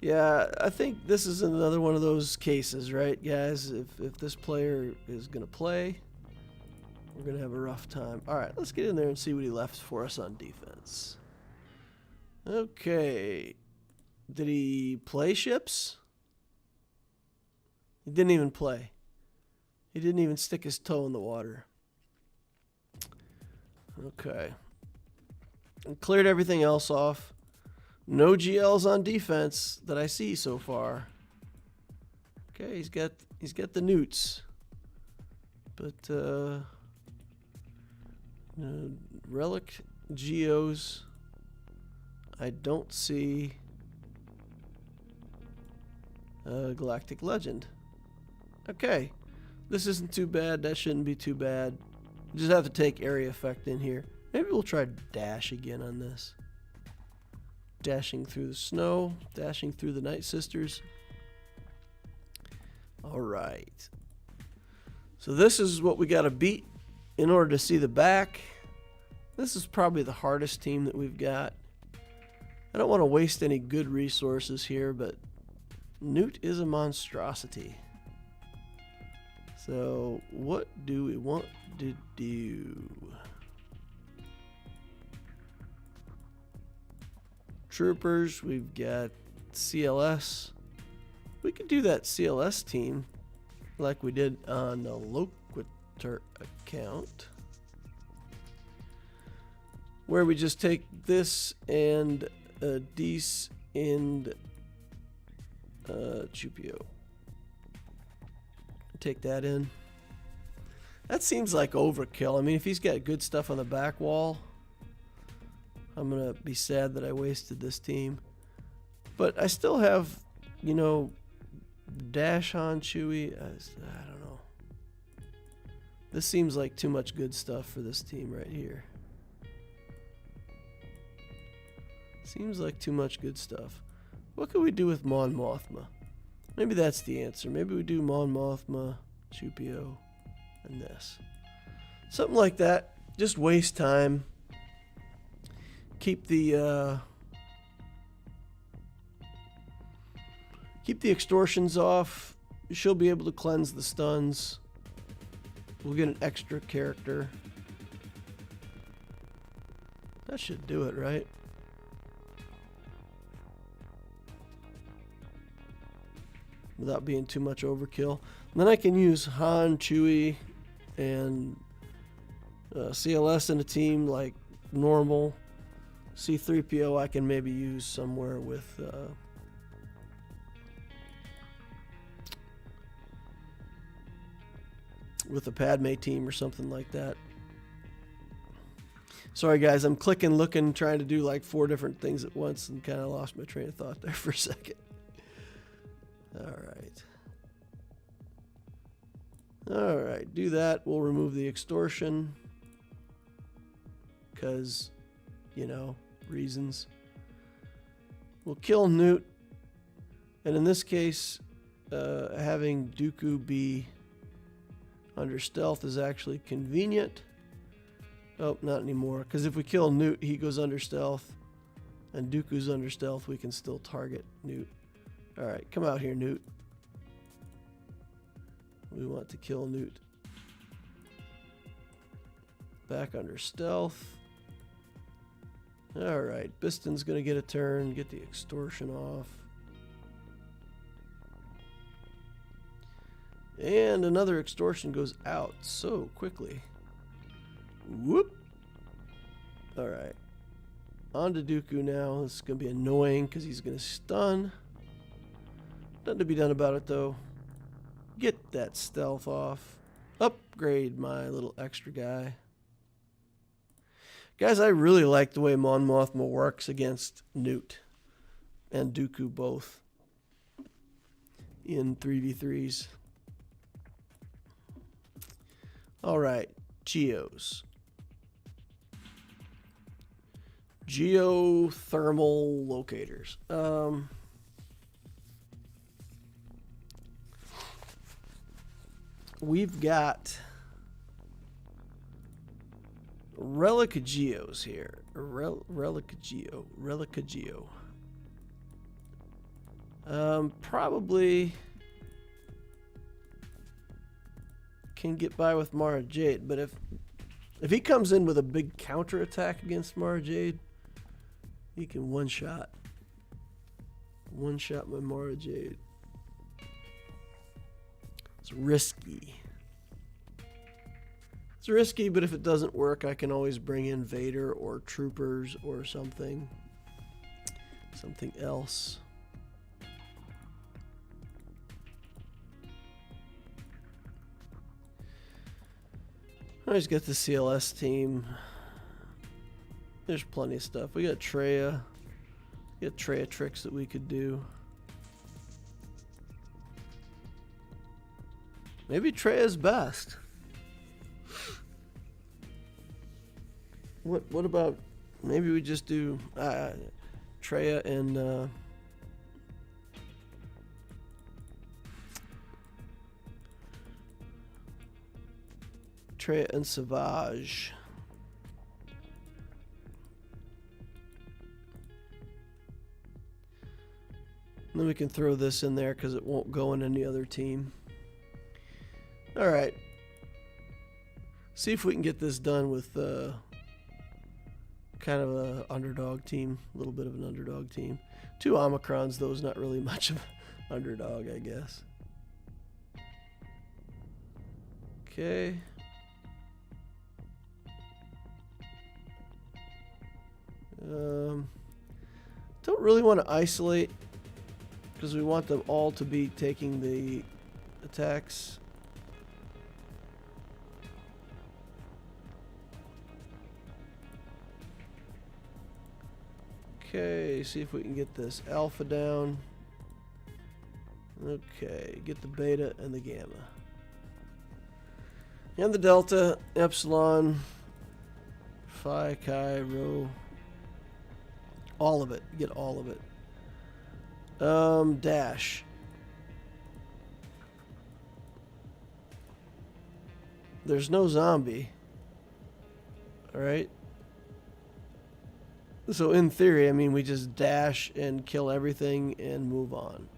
Yeah, I think this is another one of those cases, right, guys? If this player is going to play, we're going to have a rough time. All right, let's get in there and see what he left for us on defense. Okay. Did he play ships? He didn't even play. He didn't even stick his toe in the water. Okay. And cleared everything else off. No GLs on defense that I see so far. Okay, he's got the newts. But relic geos, I don't see Galactic Legend. Okay, this isn't too bad. That shouldn't be too bad. Just have to take area effect in here. Maybe we'll try dash again on this. Dashing through the snow, dashing through the Night Sisters. All right. So this is what we got to beat in order to see the back. This is probably the hardest team that we've got. I don't want to waste any good resources here, but Newt is a monstrosity. So what do we want to do? Troopers, we've got CLS. We could do that CLS team like we did on the Loquitur account, where we just take this and Dees and Chupio. Take that in. That seems like overkill. I mean, if he's got good stuff on the back wall, I'm going to be sad that I wasted this team. But I still have, you know, Dash on Chewie. I don't know. This seems like too much good stuff for this team right here. Seems like too much good stuff. What could we do with Mon Mothma? Maybe that's the answer. Maybe we do Mon Mothma, Chupio, and this. Something like that. Just waste time. Keep the extortions off. She'll be able to cleanse the stuns. We'll get an extra character. That should do it, right? Without being too much overkill. And then I can use Han, Chewie, and CLS in a team like normal. C-3PO I can maybe use somewhere with a Padme team or something like that. Sorry guys, I'm clicking, looking, trying to do like 4 different things at once and kind of lost my train of thought there for a second. All right, do that. We'll remove the extortion because, you know, reasons. We'll kill Newt, and in this case, having Dooku be under stealth is actually convenient. Oh, not anymore, because if we kill Newt, he goes under stealth, and Dooku's under stealth, we can still target Newt. All right, come out here, Newt. We want to kill Newt. Back under stealth. All right, Biston's going to get a turn, get the extortion off. And another extortion goes out so quickly. Whoop. All right. On to Dooku now. This is going to be annoying because he's going to stun. Nothing to be done about it, though. Get that stealth off. Upgrade my little extra guy. Guys, I really like the way Mon Mothma works against Newt and Dooku both in 3v3s. All right. Geos. Geothermal locators. We've got Relicageos here. Relicageo. Probably can get by with Mara Jade, but if he comes in with a big counter attack against Mara Jade, he can one shot my Mara Jade. It's risky. It's risky, but if it doesn't work, I can always bring in Vader or Troopers or something else. I always get the CLS team. There's plenty of stuff. We got Treya. We got Treya tricks that we could do. Maybe Treya's best. What about maybe we just do Treya and Treya and Savage. And then we can throw this in there because it won't go in any other team. All right. See if we can get this done with kind of an underdog team, a little bit of an underdog team. 2 Omicrons, though, is not really much of an underdog, I guess. Okay. Don't really want to isolate because we want them all to be taking the attacks. Okay, see if we can get this alpha down. Okay, get the beta and the gamma. And the delta, epsilon, phi, chi, rho. All of it. Get all of it. Dash. There's no zombie. Alright. So in theory, I mean, we just dash and kill everything and move on.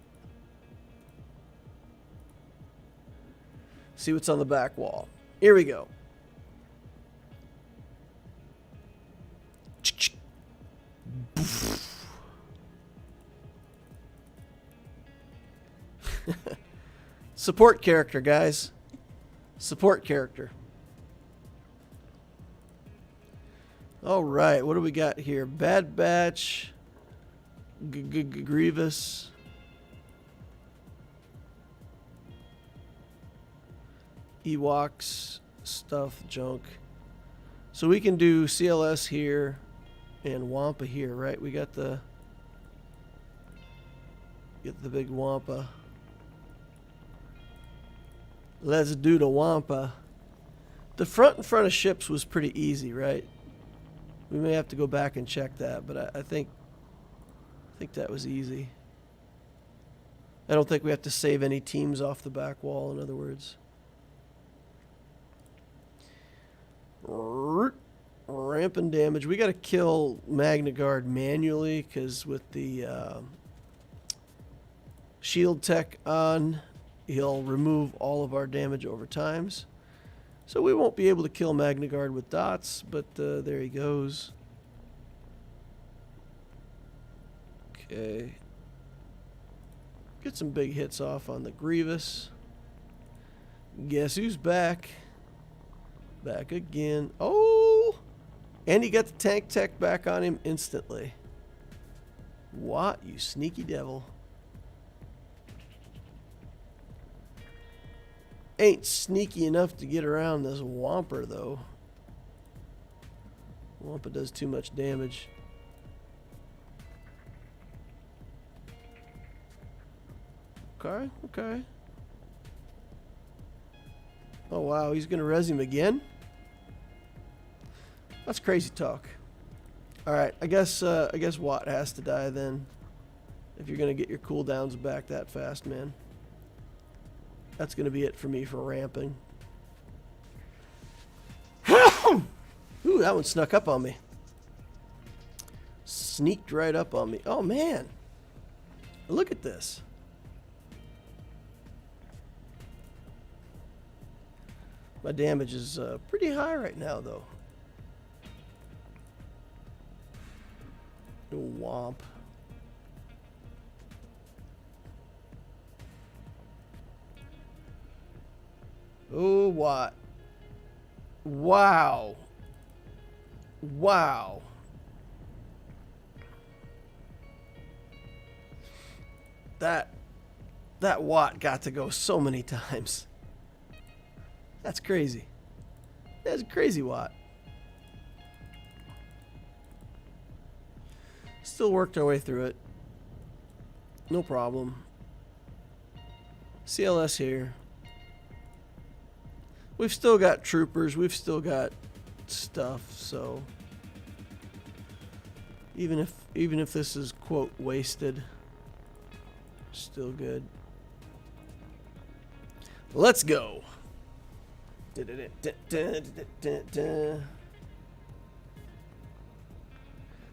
See what's on the back wall. Here we go. Support character, guys. Support character. All right, what do we got here? Bad Batch, Grievous, Ewoks, stuff, junk. So we can do CLS here and Wampa here, right? We got the big Wampa. Let's do the Wampa. The front in front of ships was pretty easy, right? We may have to go back and check that, but I think that was easy. I don't think we have to save any teams off the back wall, in other words. Ramping damage. We got to kill Magna Guard manually because with the shield tech on, he'll remove all of our damage over times. So we won't be able to kill Magna Guard with dots, but there he goes. Okay. Get some big hits off on the Grievous. Guess who's back? Back again. Oh! And he got the tank tech back on him instantly. What, you sneaky devil. Ain't sneaky enough to get around this Wampa, though. Wampa does too much damage. Okay, okay. Oh, wow, he's going to res him again? That's crazy talk. All right, I guess Watt has to die then. If you're gonna get your cooldowns back that fast, man. That's gonna be it for me for ramping. Ooh, that one snuck up on me. Sneaked right up on me. Oh man, look at this. My damage is pretty high right now, though. Womp. Oh, what? Wow. Wow. That Watt got to go so many times. That's crazy. That's a crazy Watt. Still worked our way through it. No problem. CLS here. We've still got troopers. We've still got stuff. So even if this is quote wasted, still good. Let's go.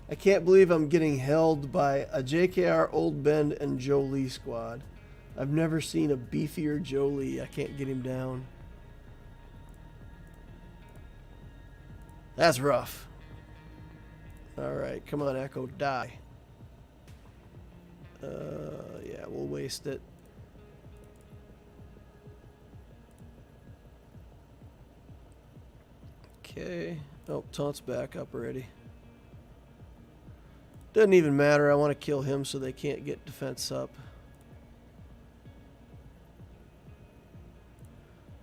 I can't believe I'm getting held by a JKR, Old Bend, and Joe Lee squad. I've never seen a beefier Joe Lee. I can't get him down. That's rough. Alright, come on, Echo, die. Yeah, we'll waste it. Okay. Oh, Taunt's back up already. Doesn't even matter. I want to kill him so they can't get defense up.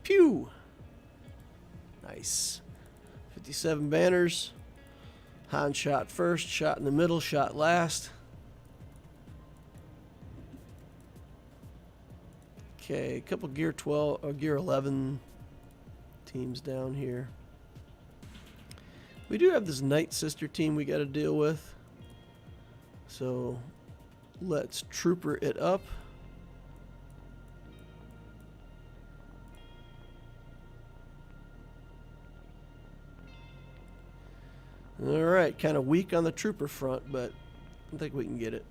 Pew! Nice. 57 banners. Han shot first, shot in the middle, shot last. Okay, a couple gear 12 or gear 11 teams down here. We do have this Night Sister team we got to deal with. So let's trooper it up. Alright, kind of weak on the trooper front, but I think we can get it.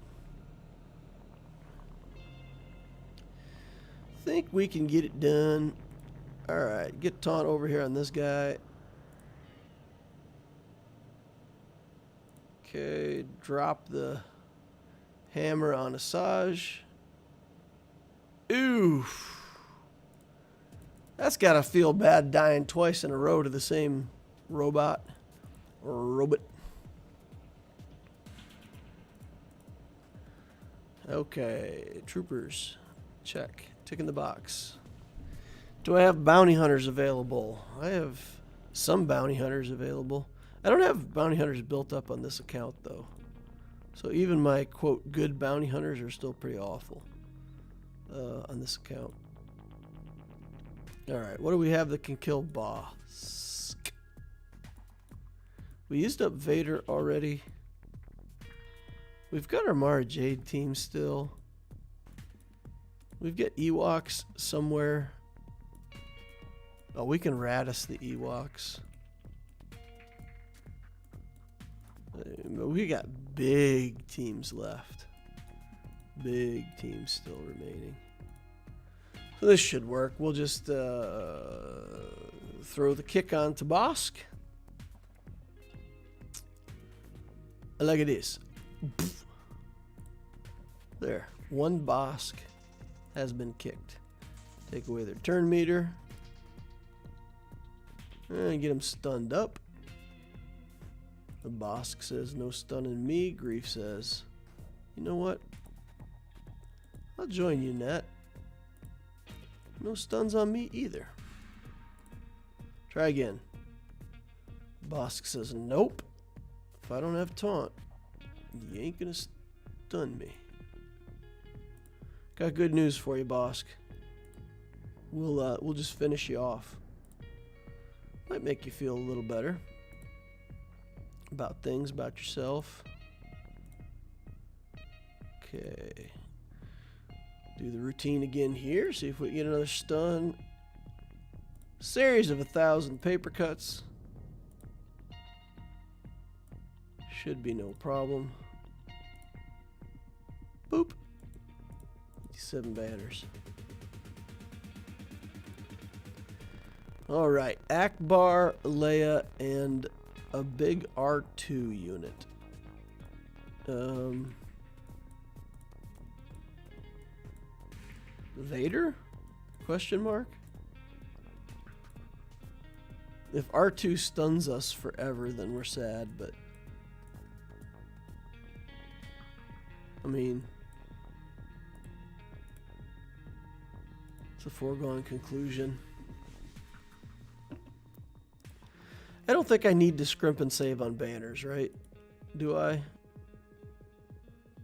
Think we can get it done. Alright, get Taunt over here on this guy. Okay, drop the hammer on Asajj. Oof. That's gotta feel bad dying twice in a row to the same robot. Okay, troopers. Check. Tick in the box. Do I have bounty hunters available? I have some bounty hunters available. I don't have bounty hunters built up on this account, though. So even my, quote, good bounty hunters are still pretty awful on this account. Alright, what do we have that can kill Bosk? We used up Vader already. We've got our Mara Jade team still. We've got Ewoks somewhere. Oh, we can Radis the Ewoks. We got big teams left. Big teams still remaining. So this should work. We'll just throw the kick on to Bosk. Like it is. There. One Bosk has been kicked. Take away their turn meter. And get them stunned up. The Bosk says, no stunning me. Grief says, you know what? I'll join you, Nat. No stuns on me either. Try again. Bosk says, nope. If I don't have taunt, you ain't gonna stun me. Got good news for you, Bosk. We'll just finish you off. Might make you feel a little better. about things about yourself. Okay. Do the routine again here. See if we get another stun. Series of 1,000 paper cuts. Should be no problem. Boop. 57 banners. Alright. Akbar, Leia, and a big R2 unit. Vader? Question mark? If R2 stuns us forever, then we're sad, but I mean, it's a foregone conclusion. I don't think I need to scrimp and save on banners, right? Do I?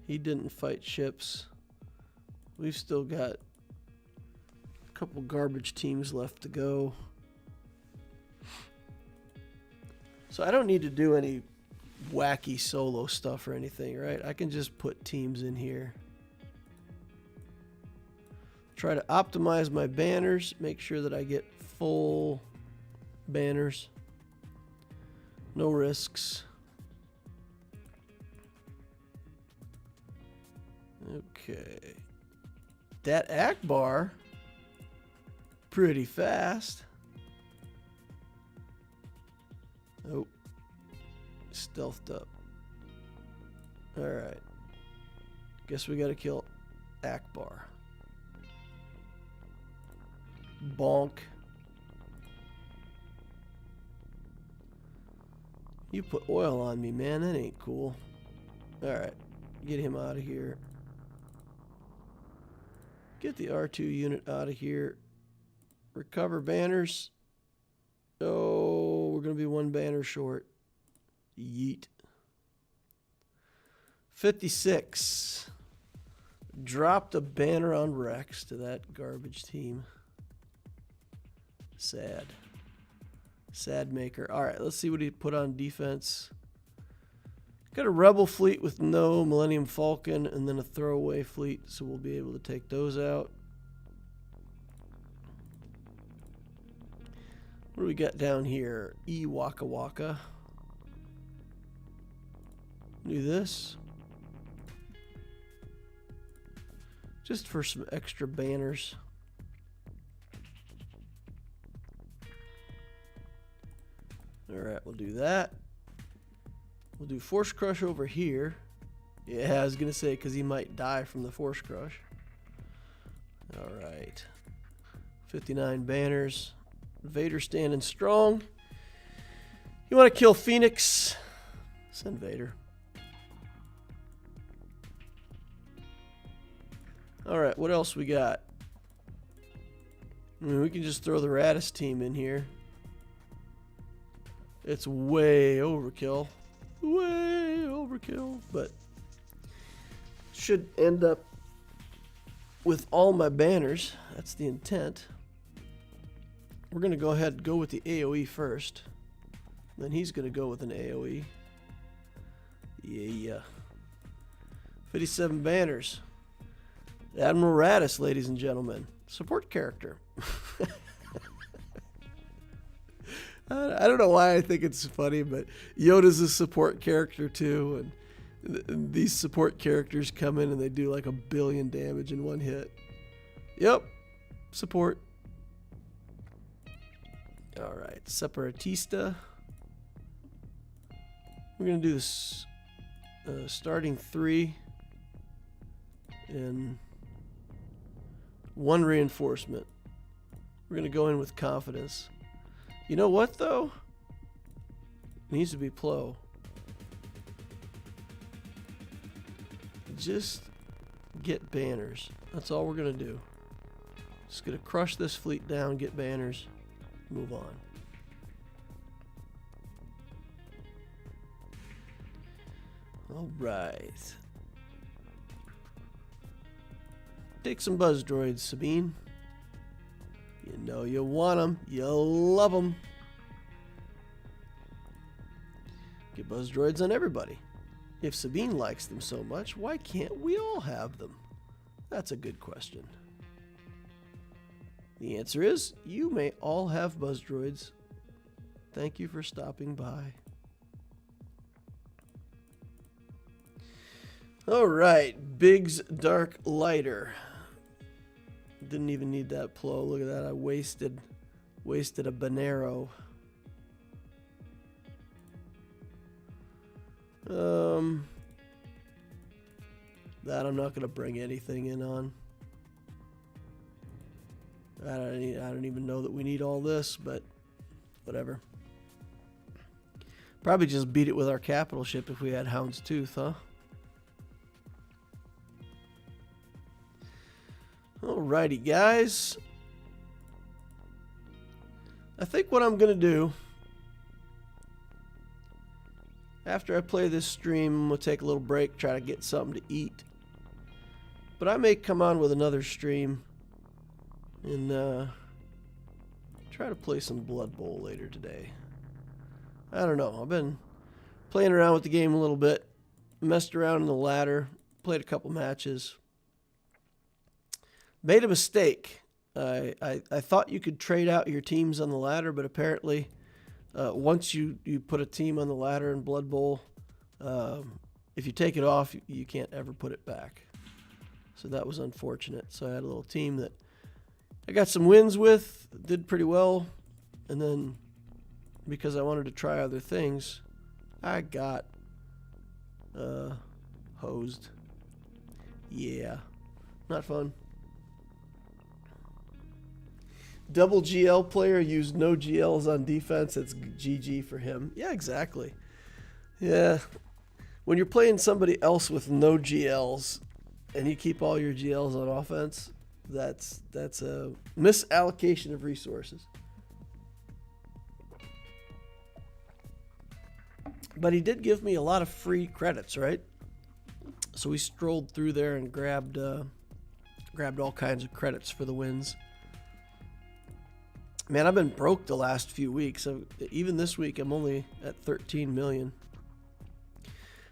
He didn't fight ships. We've still got a couple garbage teams left to go. So I don't need to do any wacky solo stuff or anything, right? I can just put teams in here. Try to optimize my banners, make sure that I get full banners. No risks. Okay. That Akbar, pretty fast. Oh, stealthed up. Alright. Guess we gotta kill Akbar. Bonk. You put oil on me, man. That ain't cool. Alright. Get him out of here. Get the R2 unit out of here. Recover banners. Oh, we're going to be one banner short. Yeet. 56. Dropped a banner on Rex to that garbage team. Sad. Sad maker. All right, let's see what he put on defense. Got a rebel fleet with no Millennium Falcon and then a throwaway fleet, so we'll be able to take those out. What do we got down here? Waka Waka. Do this. Just for some extra banners. Alright, we'll do that. We'll do Force Crush over here. Yeah, I was going to say, because he might die from the Force Crush. Alright. 59 banners. Vader standing strong. You want to kill Phoenix? Send Vader. Alright, what else we got? I mean, we can just throw the Radis team in here. It's way overkill. Way overkill. But should end up with all my banners. That's the intent. We're going to go ahead and go with the AoE first. Then he's going to go with an AoE. Yeah. 57 banners. Admiral Radis, ladies and gentlemen. Support character. I don't know why I think it's funny, but Yoda's a support character too. And these support characters come in and they do like 1 billion damage in one hit. Yep. Support. Alright, Separatista. We're going to do this starting 3 and 1 reinforcement. We're going to go in with confidence. You know what, though? It needs to be Plo. Just get banners. That's all we're going to do. Just going to crush this fleet down, get banners. Move on. All right. Take some buzz droids, Sabine. You know you want them. You love them. Get buzz droids on everybody. If Sabine likes them so much, why can't we all have them? That's a good question. The answer is, you may all have buzz droids. Thank you for stopping by. All right, Biggs Dark Lighter. Didn't even need that plow. Look at that. I wasted a Bonero. That I'm not gonna bring anything in on. I don't even know that we need all this, but whatever. Probably just beat it with our capital ship if we had Hound's Tooth, huh? Alrighty, guys. I think what I'm gonna do after I play this stream, we'll take a little break, try to get something to eat. But I may come on with another stream and try to play some Blood Bowl later today. I don't know. I've been playing around with the game a little bit, messed around in the ladder, played a couple matches. Made a mistake. I thought you could trade out your teams on the ladder, but apparently once you put a team on the ladder in Blood Bowl, if you take it off, you can't ever put it back. So that was unfortunate. So I had a little team that I got some wins with, did pretty well, and then because I wanted to try other things, I got hosed. Yeah, not fun. Double GL player used no GLs on defense. It's GG for him. Yeah, exactly. Yeah. When you're playing somebody else with no GLs and you keep all your GLs on offense, that's a misallocation of resources. But he did give me a lot of free credits, right? So we strolled through there and grabbed all kinds of credits for the wins. Man, I've been broke the last few weeks. So even this week, I'm only at 13 million.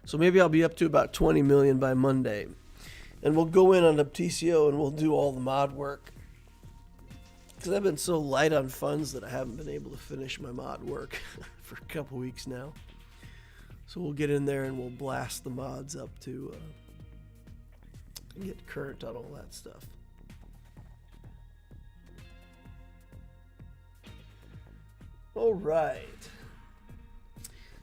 So maybe I'll be up to about 20 million by Monday. And we'll go in on TCO and we'll do all the mod work. Because I've been so light on funds that I haven't been able to finish my mod work for a couple weeks now. So we'll get in there and we'll blast the mods up to get current on all that stuff. All right.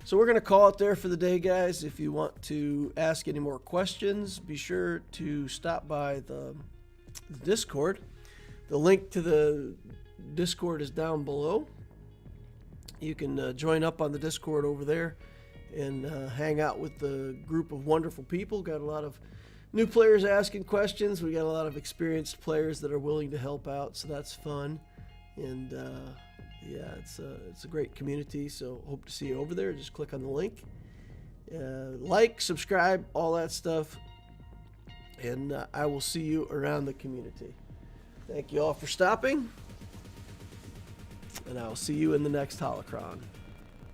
So we're going to call it there for the day, guys. If you want to ask any more questions, be sure to stop by the Discord. The link to the Discord is down below. You can join up on the Discord over there and hang out with the group of wonderful people. Got a lot of new players asking questions. We got a lot of experienced players that are willing to help out, so that's fun. And yeah, it's a great community, so hope to see you over there. Just click on the link. Like, subscribe, all that stuff. And I will see you around the community. Thank you all for stopping. And I will see you in the next Holocron.